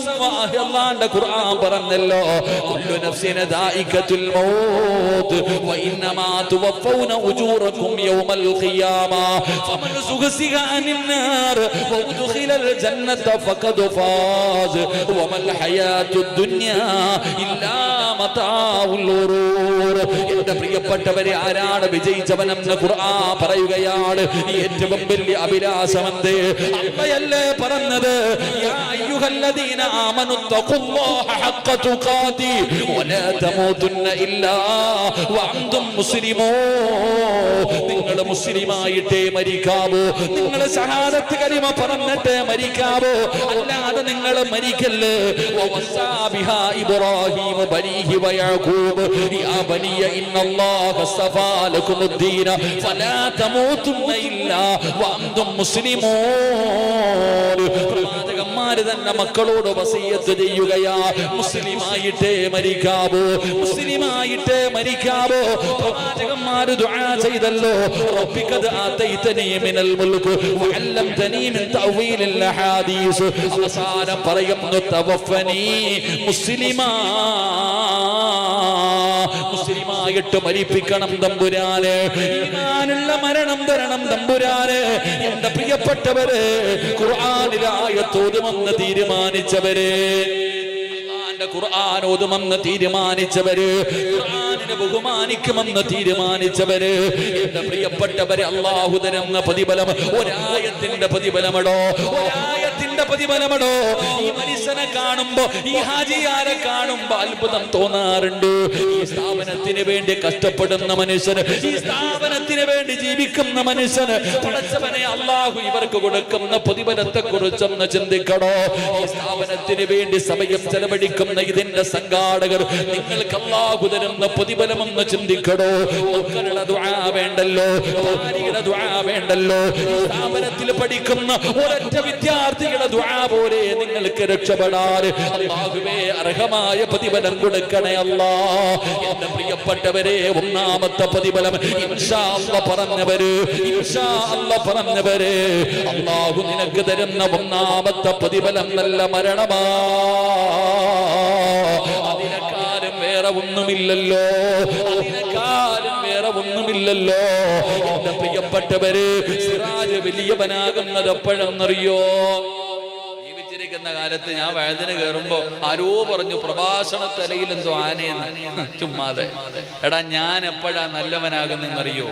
അല്ലാഹുവിന്റെ ഖുർആൻ പറഞ്ഞല്ലോ, കുല്ലു നഫ്സിൻ ദായിഖത്തുൽ മൗത്ത് വ ഇന്നമാ തുവഫൗന ഉജൂറകും യൗമൽ ഖിയാമ ഫമൻ സുഖസിക അനിൻ നാർ വ ഉദ്ഖിലൽ ജന്നത ഫഖദ് ഫാസ് വമൽ ഹയാത്തുദ് ദുനിയാ ഇല്ലാ മതാഉൽ ഗുറൂർ. എന്റെ പ്രിയപ്പെട്ടവരെ, ആരാണ് വിജയിച്ചവനെന്ന് ഖുർആൻ പറയുകയാണ്. ഏറ്റവും വലിയ അഭിലാഷമെന്ത്? അള്ളയല്ലേ പറഞ്ഞത്, യാ അയ്യുഹല്ലദീന ആമനു തഖുല്ലാഹ ഹഖ്ക തുഖാതി വലാ തമൂതുന്ന ഇല്ലാ വഅൻതും മുസ്ലിമൂൻ. നിങ്ങൾ മുസ്ലിമായിട്ടേ മരിക്കാവൂ, നിങ്ങൾ ഷഹാദത്ത് കലിമ പറഞ്ഞിട്ടേ മരിക്കാവൂ, അല്ലാതെ നിങ്ങൾ മരിക്കല്ലേ. വവസാ ബിഹാ ഇബ്രാഹീം ബനീഹി വയഅഖൂബ് യാ ബനിയ ഇന്നല്ലാഹ അസ്തഫാ ലകുമുദ്ദീന ഫലാ തമൂതുന്ന ഇല്ലാ വഅൻതും മുസ്ലിമൂൻ. പ്രവാചകന്മാർ തന്നെ മക്കളോട് വസിയത്ത് ചെയ്യുകയാ, മുസ്ലിമായിട്ടേ മരിക്കാവൂ, മുസ്ലിമായിട്ടേ മരിക്കാവൂ. പ്രവാചകന്മാർ ദുആ ചെയ്തല്ലോ, റബ്ബിഖദ് ആതൈതനീ മിനൽ മുൽക് വഅല്ലംതനീ മിൻ തഅവീലിൽ അഹാദീസ്. അവസാനം പറയുന്നു തവഫനി മുസ്ലിമാ. മുസ്ലിമാ സുഖമായിട്ട് മരിപ്പിക്കണം തമ്പുരാനെ. ഈമാനുള്ള മരണം തരണം തമ്പുരാനെ. എന്റെ പ്രിയപ്പെട്ടവരെ, ഖുർആനിലെ ആയത്ത് ഓതുമെന്ന് തീരുമാനിച്ചവരെ, ഖുർആൻ ഓതുമെന്ന് തീരുമാനിച്ചവര്, ഖുർആനിനെ ബഹുമാനിക്കുമെന്ന് തീരുമാനിച്ചവര്, എന്റെ പ്രിയപ്പെട്ടവരെ, അല്ലാഹു തരുന്ന പ്രതിഫലം ഒരായത്തിന്റെ പ്രതിഫലമടോ, ഒരായത്തിന്റെ പ്രതിഫലമടോ. ഈ മനുഷ്യനെ കാണുമ്പോ, ഈ ഹാജിയാരെ കാണുമ്പോ അത്ഭുതം തോന്നാറുണ്ട്. ഈ സ്ഥാപനത്തിന് വേണ്ടി കഷ്ടപ്പെടുന്ന മനുഷ്യന്, ഈ സ്ഥാപനത്തിന് വേണ്ടി ജീവിക്കുന്ന മനുഷ്യന് പടച്ചവനെ അല്ലാഹു ഇവർക്ക് കൊടുക്കുന്ന പ്രതിഫലത്തെ കുറിച്ചൊന്ന് ചിന്തിക്കണോ. ഈ സ്ഥാപനത്തിന് വേണ്ടി സമയം ചെലവഴിക്കും ഇതിന്റെ സംഘാടകർ, നിങ്ങൾക്ക് അല്ലാഹു തരുന്ന പ്രതിഫലമെന്ന് ചിന്തിക്കണോ. മക്കളുടെ ദുആ വേണ്ടല്ലോ, ഭാര്യയുടെ ദുആ വേണ്ടല്ലോ. ഈ സ്ഥാപനത്തിൽ പഠിക്കുന്ന ഒരൊറ്റ വിദ്യാർത്ഥിയുടെ ദുആ പോലെ നിങ്ങൾക്ക് രക്ഷപ്പെടാൻ അല്ലാഹുവേ അർഹമായ പ്രതിഫലം കൊടുക്കണേ അല്ലാ. എന്റെ പ്രിയപ്പെട്ടവരെ, ഒന്നാമത്തെ പ്രതിഫലം ഇൻഷാ അല്ലാഹ് പറഞ്ഞവര്, ഇൻഷാ അല്ലാഹ് പറഞ്ഞവര്, അല്ലാഹു നിനക്ക് തരുന്ന ഒന്നാമത്തെ പ്രതിഫലം നല്ല മരണമാ. അതിനെക്കാരും വേറെ ഒന്നുമില്ലല്ലോ, അതിനെക്കാരും വേറെ ഒന്നുമില്ലല്ലോ. എന്റെ പ്രിയപ്പെട്ടവര്, സിറാജ് വലിയവനാകുന്നത് എപ്പോഴെന്നറിയോ? ജീവിച്ചിരിക്കുന്ന കാലത്ത് ഞാൻ വഴുതിന് കയറുമ്പോ ആരോ പറഞ്ഞു പ്രഭാഷണ തലയിൽ എന്തോ ആനയെന്ന്. ചുമ്മാതെ. എടാ, ഞാൻ എപ്പോഴാ നല്ലവനാകുന്നറിയോ?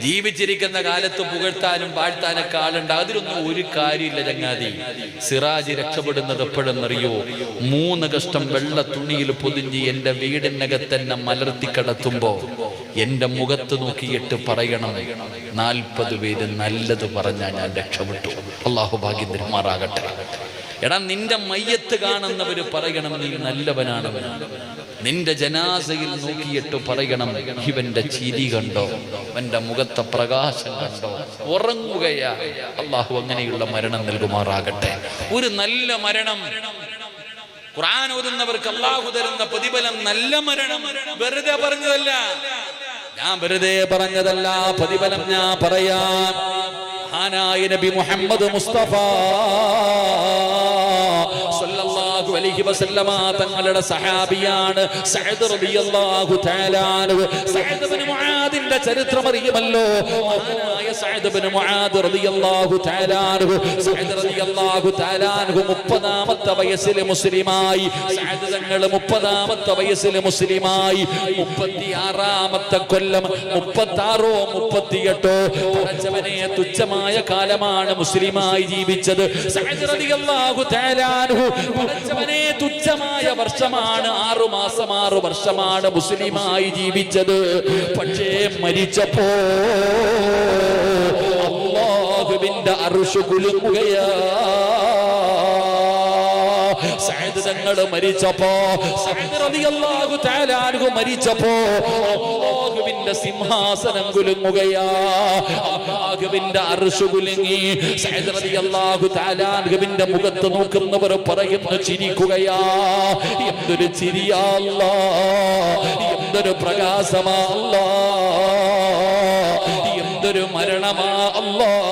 ജീവിച്ചിരിക്കുന്ന കാലത്ത് പുകഴ്ത്താനും പാഴ്ത്താനൊക്കെ ആളുണ്ട്. അതിലൊന്നും ഒരു കാര്യമില്ല ചങ്ങാതി. സിറാജ് രക്ഷപ്പെടുന്നത് എപ്പോഴെന്നറിയോ? 3 കഷ്ടം വെള്ള തുണിയിൽ പൊതിഞ്ഞ് എന്റെ വീടിനകത്തെന്നെ മലർത്തി കിടത്തുമ്പോ എന്റെ മുഖത്ത് നോക്കിയിട്ട് പറയണം, 40 പേര് നല്ലത് പറഞ്ഞാൽ ഞാൻ രക്ഷപ്പെട്ടു. അല്ലാഹു ഭാഗ്യം തരുമാറാകട്ടെ. എടാ, നിന്റെ മയ്യത്ത് കാണുന്നവര് പറയണം നീ നല്ലവനാണ്. നിന്റെ ജനാസയിൽ നോക്കിയിട്ട് പറയണം ഇവന്റെ ചിരി കണ്ടോ, അവന്റെ മുഖത്തെ പ്രകാശം കണ്ടോ. ഉറങ്ങുകയാ. അല്ലാഹു അങ്ങനെയുള്ള മരണം നൽകുമാറാകട്ടെ. ഒരു നല്ല മരണം ഖുർആൻ ഓതുന്നവർക്ക് അല്ലാഹു തരുന്ന പ്രതിഫലം നല്ല മരണം. വെറുതെ പറഞ്ഞതല്ല, ഞാൻ വെറുതെ പറഞ്ഞതല്ല. പ്രതിഫലം ഞാൻ പറയാം. മഹാനായ നബി മുഹമ്മദ് മുസ്തഫ സല്ലല്ലാഹു അലൈഹി വസല്ലമ തങ്ങളുടെ സഹാബിയാണ് സഅദ് റളിയല്ലാഹു തആല അൻഹു. സഅദ് ഇബ്നു മുആദിന്റെ ചരിത്രം അറിയുമല്ലോ. മഹാനായ സഅദ് ഇബ്നു മുആദ് റളിയല്ലാഹു തആല അൻഹു, സഅദ് റളിയല്ലാഹു തആല അൻഹു 30ാമത്തെ വയസ്സിൽ മുസ്ലിമായി. സഅദ് തങ്ങൾ 30ാമത്തെ വയസ്സിൽ മുസ്ലിമായി. 36ാമത്തെ കൊല്ലം, 36ഓ 38ഓ പടച്ചവനെ തുച്ഛമായ കാലമാണ് മുസ്ലിമായി ജീവിച്ചത്. സഅദ് റളിയല്ലാഹു തആല അൻഹു പടച്ചവനെ തുച്ഛമായ വർഷമാണ്, 6 മാസം 6 വർഷമാണ് മുസ്ലിമായി ജീവിച്ചത്. പക്ഷേ മരിച്ചപ്പോ അല്ലാഹുവിന്റെ അർശ് കുലുങ്ങുകയാ. സഅദ് തങ്ങൾ മരിച്ചപ്പോ, സഅദ് റളിയല്ലാഹു തആല അൻഹു മരിച്ചപ്പോ അല്ലാഹുവിന്റെ സിംഹാസനം കുലുങ്ങുകയാ. അല്ലാഹുവിന്റെ അർശ് കുലുങ്ങി. സഅദ് റളിയല്ലാഹു തആല അൻഹുവിന്റെ മുഖത്ത് നോക്കുന്നവർ പറയുന്നു ചിരിക്കുകയാ. എന്തൊരു ചിരിയാ അല്ലാഹ്, എന്തൊരു പ്രകാശമാ അല്ലാഹ്, എന്തൊരു മരണമാ അല്ലാഹ്.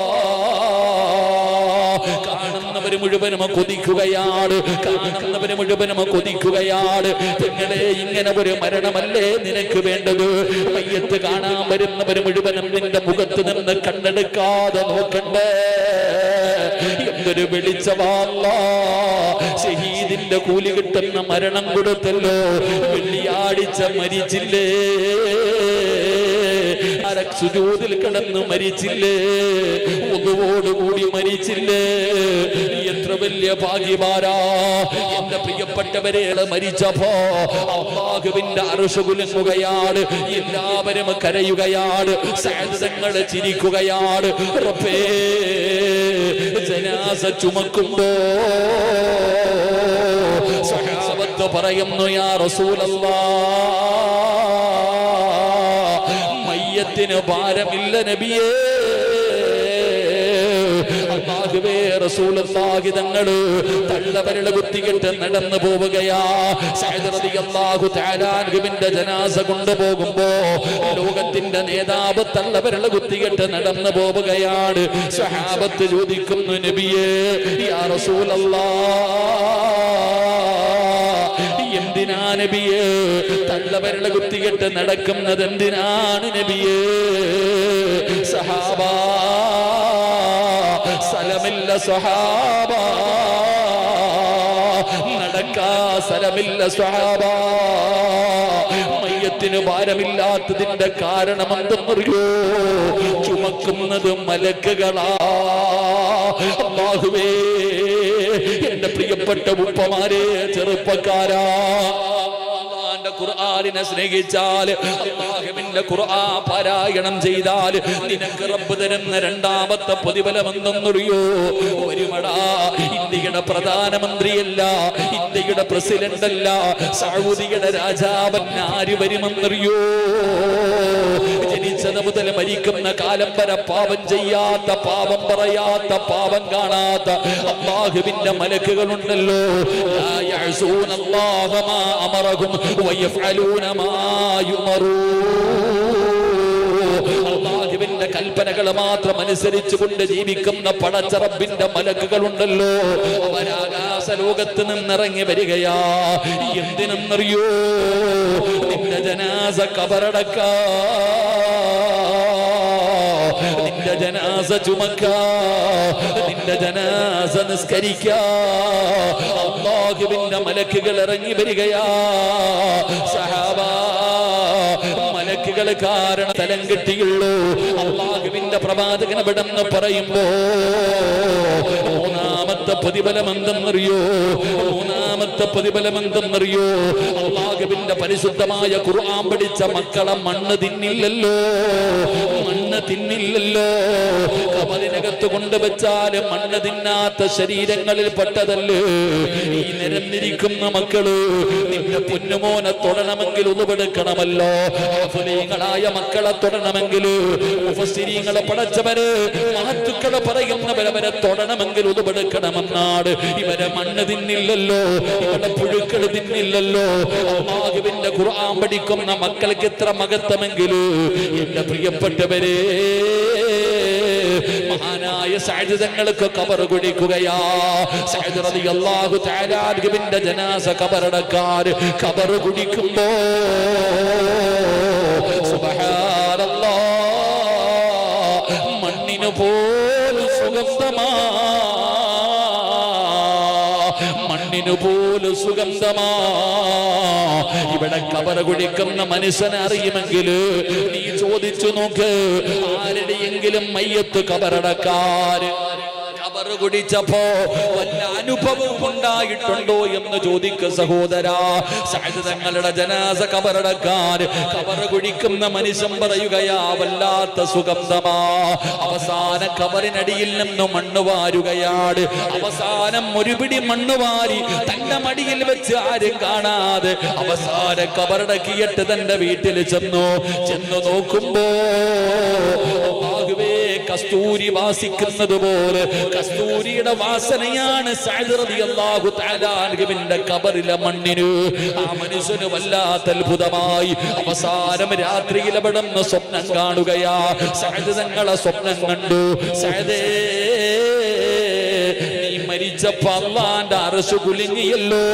കാണുന്നവര് മുഴുവനും കൊതിക്കുകയാണ്, കാണുന്നവര് മുഴുവനും കൊതിക്കുകയാണ്. നിങ്ങളെ ഇങ്ങനെ ഒരു മരണമല്ലേ നിനക്ക് വേണ്ടത്? മയ്യത്ത് കാണാൻ വരുന്നവര് മുഴുവനും നിന്റെ മുഖത്ത് നിന്ന് കണ്ണെടുക്കാതെ നോക്കണ്ടേ? എന്തൊരു വെളിച്ചമാല്ല. ഷഹീദിന്റെ കൂലി കിട്ടുന്ന മരണം കൊടുത്തല്ലോ. വെള്ളിയാഴ്ച മരിച്ചില്ലേ, സുജൂദിൽ കിടന്ന് മരിച്ചില്ലേ, ഒന്നുവോടുകൂടി മരിച്ചില്ലേ. എത്ര വലിയ ഭാഗ്യമാരാ. എന്റെ പ്രിയപ്പെട്ടവരെ, മരിച്ചപ്പോ അല്ലാഹുവിന്റെ അർശ് കുലുങ്ങുകയാണ്. എല്ലാവരും കരയുകയാണ്. സഅദ് തങ്ങൾ ചിരിക്കുകയാണ്. റബ്ബേ, ജനാസ ചുമക്കുമ്പോ സഹാബത്ത് പറയുന്നു, യാ റസൂലല്ലാഹ്, മയ്യത്തിന് ഭാരമില്ല നബിയേ. അല്ലാഹുവേ, റസൂലുള്ളാഹി തങ്ങൾ തള്ളവരള കുത്തിയിട്ട് നടന്നു പോവുകയാ. സഅദ് റളിയല്ലാഹു തആല അൻഹുവിന്റെ ജനാസ കൊണ്ടുപോകുമ്പോ ലോകത്തിന്റെ നേതാവ് തള്ളവരള കുത്തിയിട്ട് നടന്നു പോവുകയാണ്. സ്വഹാബത്ത് ചോദിക്കുന്നു, നബിയേ, യാ റസൂലല്ലാഹ്, എന്തിനാ നബിയേ? തള്ളവരള കുത്തികെട്ട് നടക്കുന്നത് എന്തിനാണ് നബിയേ? സഹാബാ സ്ഥലമില്ല സ്വഹാബാ, നടക്കാ സ്ഥലമില്ല സ്വഹാബാ. മയ്യത്തിന് ഭാരമില്ലാത്തതിന്റെ കാരണം എന്തെന്നറിയോ? ചുമക്കുന്നത് മലക്കുകളാ. അല്ലാഹുവേ, എന്റെ പ്രിയപ്പെട്ട ഉപ്പമാരെ, ചെറുപ്പക്കാരാ, ഖുർആനിനെ സ്നേഹിച്ചാൽ, അല്ലാഹുവിന്റെ ഖുർആൻ പാരായണം ചെയ്താൽ നിനക്ക് റബ്ബ് തരുന്ന രണ്ടാമത്തെ പ്രതിഫലം എന്തെന്നറിയോ? ഒരുമടാ, ഇന്ത്യയുടെ പ്രധാനമന്ത്രിയല്ല, ഇന്ത്യയുടെ പ്രസിഡന്റ് അല്ല, സൗദിയുടെ രാജാവൻ ആര് വരുമെന്നറിയോ? ജനിച്ചത് മുതൽ മരിക്കുന്ന കാലം വരെ പാപം ചെയ്യാത്ത, പാപം പറയാത്ത, പാപം കാണാത്ത അല്ലാഹുവിന്റെ മലക്കുകളുണ്ടല്ലോ. ലാ യഅസൂനല്ലാഹ മാ അമറഹും വയഫ്അലൂന മാ യുമറൂൻ. അല്ലാഹുവിന്റെ കൽപ്പനകൾ മാത്രം അനുസരിച്ചുകൊണ്ട് ജീവിക്കുന്ന പടച്ച റബ്ബിന്റെ മലക്കുകളുണ്ടല്ലോ. അവരാകാശ ലോകത്ത് നിന്നിറങ്ങി വരികയാ. എന്തിനെന്നറിയോ? നിന്റെ ജനാസ കബറടക്കാ, നിന്റെ ജനാസ ചുമക്കാ, നിന്റെ ജനാസ നിസ്കരിക്കാ. അല്ലാഹുവിന്റെ മലക്കുകൾ ഇറങ്ങി വരികയാ. സഹാബാ, മലക്കുകൾ കാരണം തലം കെട്ടിയുള്ളൂ. അല്ലാഹുവിന്റെ പ്രവാചകൻ ഇവിടെന്ന് പറയുമ്പോ മൂന്നാമത്തെ പ്രതിഫലം എന്തെന്നറിയോ? മൂന്നാമത്തെ പ്രതിഫലം എന്തെന്നറിയോ? അല്ലാഹുവിന്റെ പരിശുദ്ധമായ ഖുർആൻ പഠിച്ച മക്കളെ മണ്ണ് തിന്നില്ലല്ലോ, മണ്ണ് തിന്നില്ലല്ലോ. കബറിനകത്ത് കൊണ്ടുവച്ചാല് മണ്ണ് തിന്നാത്ത ശരീരങ്ങളിൽ പെട്ടതല്ലേ ഈ നിരന്നിരിക്കുന്ന മക്കള്. നിന്റെ പൊന്നുമോനെ തൊടണമെങ്കിൽ ഉതുവെടുക്കണമല്ലോ. മുസ്ലിങ്ങളായ മക്കളെ തൊടണമെങ്കിൽ, മുഫസ്സിരീങ്ങളെ പടച്ചവര് മഹത്തുക്കളെ പറയുന്നവരവരെ തൊടണമെങ്കിൽ ഉതുവെടുക്കണമെന്നാണ്. ഇവരെ മണ്ണ് തിന്നില്ലല്ലോ, ഇവരുടെ പുഴുക്കൾ തിന്നില്ലല്ലോ. അല്ലാഹുവിന്റെ ഖുർആൻ പഠിക്കുന്ന മക്കൾക്ക് എത്ര മഹത്വമെങ്കിലും എന്റെ പ്രിയപ്പെട്ടവരെ, മഹാനായ സഅദ് തങ്ങൾക്ക് ഖബർ കുടിക്കുകയാ. സഅദ് റളിയല്ലാഹു തആല അൻഹുവിന്റെ ജനാസ ഖബറടക്കാൻ ഖബർ കുടിക്കുമ്പോ സുബ്ഹാനല്ലാഹ്, മണ്ണിനു പോലും സുഗന്ധമാ, മണ്ണിനു പോലും സുഗന്ധമാ. ഇവിടെ ഖബർ കുടിക്കുന്ന മനുഷ്യനെ അറിയുമെങ്കിൽ നീ ചോദിച്ചു നോക്ക്, ആരുടെയെങ്കിലും മയ്യത്ത് ഖബറടക്കാൻ ഖബർ കുടിച്ചപ്പോ വല്ല അനുഭവം ഉണ്ടായിട്ടുണ്ടോ എന്ന് ചോദിക്ക സഹോദരാ. സഅദ് തങ്ങളുടെ ജനാസ ഖബറടക്കാൻ ഖബർ കുടിക്കുന്ന മനുഷ്യൻ പറയുകയാ, വല്ലാത്ത സുഗന്ധമാ. അവസാന ഖബറിനടിയിൽ നിന്ന് മണ്ണ് വാരുകയാണ്. അവസാനം ഒരു പിടി മണ്ണ് വാരി തന്റെ മടിയിൽ വെച്ച് ആരും കാണാതെ അവസാന ഖബറടക്കിയിട്ട് തന്റെ വീട്ടിൽ ചെന്നു നോക്കുമ്പോ കസ്തൂരി വാസിക്കുന്നത് പോലെ കസ്തൂരിയുടെ വാസനയാണ് സഅദ് റളിയല്ലാഹു തആല അൻഹുവിന്റെ ഖബറിലെ മണ്ണിന്. ആ മനുഷ്യന് വല്ലാത്ത അത്ഭുതമായി. അവസാനം രാത്രിയിൽ അവിടുന്ന് സ്വപ്നം കാണുകയാ. സഅദ് തങ്ങളെ സ്വപ്നം കണ്ടു. സഅദേ, നീ മരിച്ചപ്പോ അല്ലാഹുവിന്റെ അർശ് കുലുങ്ങിയല്ലോ,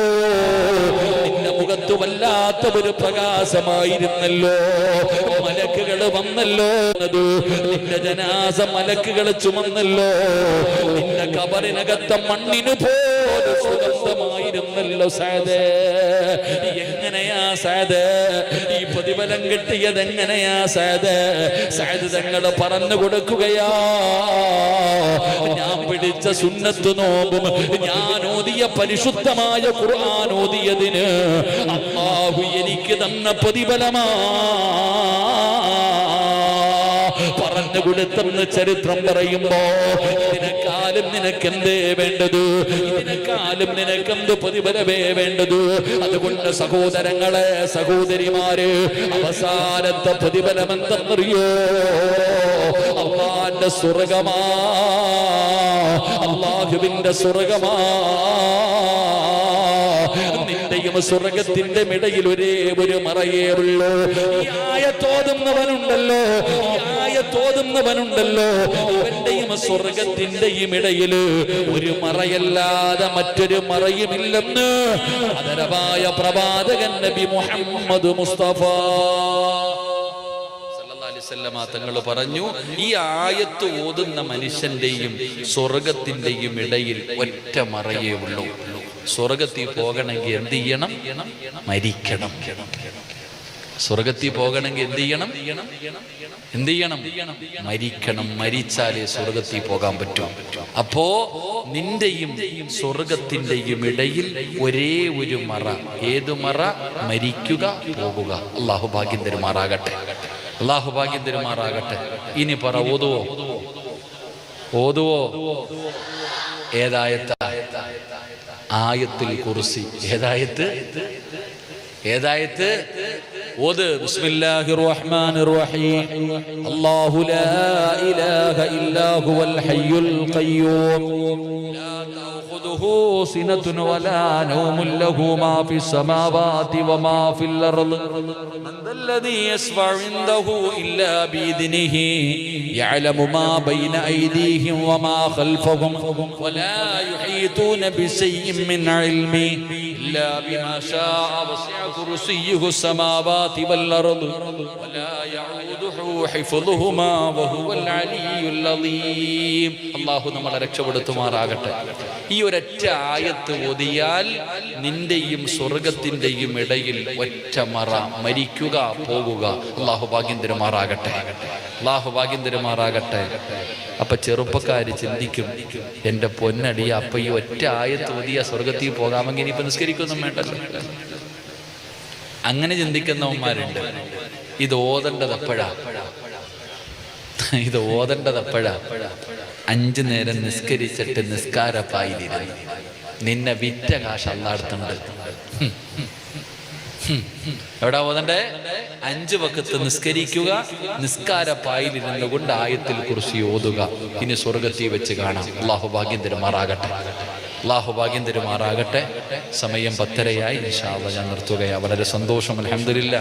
നിന്റെ മുഖത്ത് വല്ലാത്ത ഒരു പ്രകാശമായിരുന്നല്ലോ. മലക്കുകൾ വന്നല്ലോ, നിന്റെ ജനാസ മലക്കുകൾ ചുമന്നല്ലോ. നിന്റെ ഖബറിനകത്ത മണ്ണിനു പോലെ സുഗന്ധമായിരുന്നല്ലോ. സഅദേ, എങ്ങനെയാ സഅദേ ഈ പ്രതിഫലം കിട്ടിയത്? എങ്ങനെയാ സഅദേ? സഅദ് തങ്ങൾ പറഞ്ഞു കൊടുക്കുകയാ, ഞാൻ പിടിച്ച സുന്നത്ത് നോമ്പും ഞാൻ ഓതിയ പരിശുദ്ധമായ ഖുർആൻ ഓതിയതിന് അല്ലാഹു എനിക്ക് തന്ന പ്രതിഫലമാ. പറഞ്ഞു കൊടുത്തെന്ന് ചരിത്രം പറയുമ്പോ ഇതിനെക്കാലം നിനക്കെന്തേ വേണ്ടത്? ഇതിനെക്കാലം നിനക്കെന്ത് പ്രതിഫലമേ വേണ്ടത്? അതുകൊണ്ട് സഹോദരങ്ങളെ, സഹോദരിമാര്, അവസാനത്തെ പ്രതിഫലം എന്തെന്നറിയോ? അല്ലാഹുവിന്റെ സ്വർഗമാ, അല്ലാഹുവിന്റെ സ്വർഗമാ. നിന്റെയും സ്വർഗത്തിന്റെ ഇടയിൽ ഒരേ ഒരു മറയേ ഉള്ളൂ. ഈ ആയത്തോതുന്നവനുണ്ടല്ലോ, ഈ ആയത്തോതുന്നവനുണ്ടല്ലോ, ഇവന്റെയും സ്വർഗത്തിന്റെയും ഇടയിൽ ഒരു മറയല്ലാതെ മറ്റൊരു മറയുമില്ലെന്ന് ആദരവായ പ്രവാചകൻ നബി മുഹമ്മദ് മുസ്തഫ തങ്ങൾ പറഞ്ഞു. ഈ ആയത്ത് ഓതുന്ന മനുഷ്യന്റെയും സ്വർഗത്തിന്റെയും ഇടയിൽ ഒറ്റ മറയേ ഉള്ളൂ. സ്വർഗത്തിൽ പോകണമെങ്കിൽ എന്ത് ചെയ്യണം? മരിക്കണം. സ്വർഗത്തിൽ പോകണമെങ്കിൽ എന്ത് ചെയ്യണം? മരിക്കണം. മരിച്ചാലേ സ്വർഗത്തിൽ പോകാൻ പറ്റും. അപ്പോ നിന്റെയും സ്വർഗത്തിന്റെയും ഇടയിൽ ഒരേ ഒരു മറ. ഏതു മറ? മരിക്കുക, പോകുക. അള്ളാഹു ഭാഗ്യം തരുമാറാകട്ടെ. അള്ളാഹു ഭാഗ്യം തരുമാറാകട്ടെ. ഇനി പറ, ഓതുവോ? ഏതായത്ത? ആയത്തുൽ കുർസി. ഏതായത്ത്? ഓത്. ബിസ്മില്ലാഹിർ റഹ്മാനിർ റഹീം. അല്ലാഹു ലാ ഇലാഹ ഇല്ലാ ഹുവൽ ഹയ്യുൽ ഖയ്യൂം ലാ തഅഖുദുഹു സിനത്തുൻ വലാ നൗമുൻ ലഹു മാ ഫിസ് സമാവാതി വമാ ഫിൽ അർദ് മൻ ദല്ലദീ യസ്ഫഉ ഇൻദഹു ഇല്ലാ ബിഇദ്നിഹി യഅലമു മാ ബൈന അയ്ദീഹിം വമാ ഖൽഫഹും വലാ യുഹീതൂന ബിശൈഇൻ മിൻ ഇൽമി ഇല്ലാ ബിമാ ശാഅ വസിഅ കുർസിയ്യുഹു السماوات والأرض ولا يعوده حفظهما وهو العلي العظيم. അല്ലാഹു നമ്മളെ രക്ഷപ്പെടുത്തുമാറാകട്ടെ. ഈ ഒരൊറ്റ ആയത്ത് ഓതിയാൽ നിന്റെയും സ്വർഗത്തിന്റെയും ഇടയിൽ ഒറ്റ മറ. മരിക്കുക, പോകുക. അല്ലാഹു ഭാഗ്യം തരുമാറാകട്ടെ. അല്ലാഹു ഭാഗ്യം തരുമാറാകട്ടെ. അപ്പൊ ചെറുപ്പക്കാര് ചിന്തിക്കും, എന്റെ പൊന്നടിയ, അപ്പൊ ഈ ഒറ്റ ആയത്ത് ഓതിയ സ്വർഗത്തിൽ പോകാമെങ്കിൽ ഇനിയിപ്പൊ നിസ്കരിക്കൊന്നും വേണ്ടല്ലോ. അങ്ങനെ ചിന്തിക്കുന്നവന്മാരുണ്ട്. ഇത് ഓതേണ്ടതെപ്പോഴാ? 5 നേരം നിസ്കരിച്ചിട്ട് നിസ്കാരപ്പായിരിക്കുന്നു. നിന്നെ വിറ്റ കാശ് അല്ലാടുത്തുണ്ട്. എവിടാ ഓതണ്ടേ? 5 വഖത്ത് നിസ്കരിക്കുക, നിസ്കാരപ്പായിലിരുന്നു കൊണ്ട് ആയത്തിൽ കുർസി ഓതുക. ഇനി സ്വർഗത്തിൽ വെച്ച് കാണാം. അല്ലാഹു ഭാഗ്യം തരുമാറാകട്ടെ. അല്ലാഹു ഭാഗ്യം തരുമാറാകട്ടെ. സമയം 10:30 ഇൻഷാ അല്ലാഹ് ഞാൻ നിർത്തുകയാണ്. വളരെ സന്തോഷം. അൽഹംദുലില്ലാ.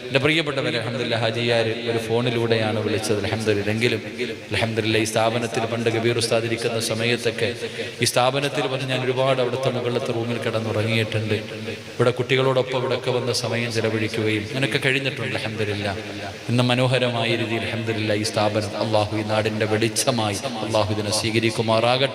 എൻ്റെ പ്രിയപ്പെട്ടവരെ, അൽഹംദുലില്ലാ, ഹാജിയാർ ഒരു ഫോണിലൂടെയാണ് വിളിച്ചത്. അൽഹംദുലില്ലാ. എങ്കിലും അൽഹംദുലില്ലാ, ഈ സ്ഥാപനത്തിൽ പണ്ട് കബീർ ഉസ്താദ് ഇരിക്കുന്ന സമയത്തൊക്കെ ഈ സ്ഥാപനത്തിൽ വന്ന് ഞാൻ ഒരുപാട് അവിടുത്തെ മുകളിലത്തെ റൂമിൽ കിടന്നുറങ്ങിയിട്ടുണ്ട്. ഇവിടെ കുട്ടികളോടൊപ്പം ഇവിടെയൊക്കെ വന്ന സമയം ചെലവഴിക്കുകയും അങ്ങനെയൊക്കെ കഴിഞ്ഞിട്ടുണ്ട്. അൽഹംദുലില്ലാ. ഇന്ന് മനോഹരമായ രീതിയിൽ അൽഹംദുലില്ലാ ഈ സ്ഥാപനം അല്ലാഹു ഈ നാടിൻ്റെ വെളിച്ചമായി അല്ലാഹു ഇതിനെ സ്വീകരിക്കുമാറാകട്ടെ.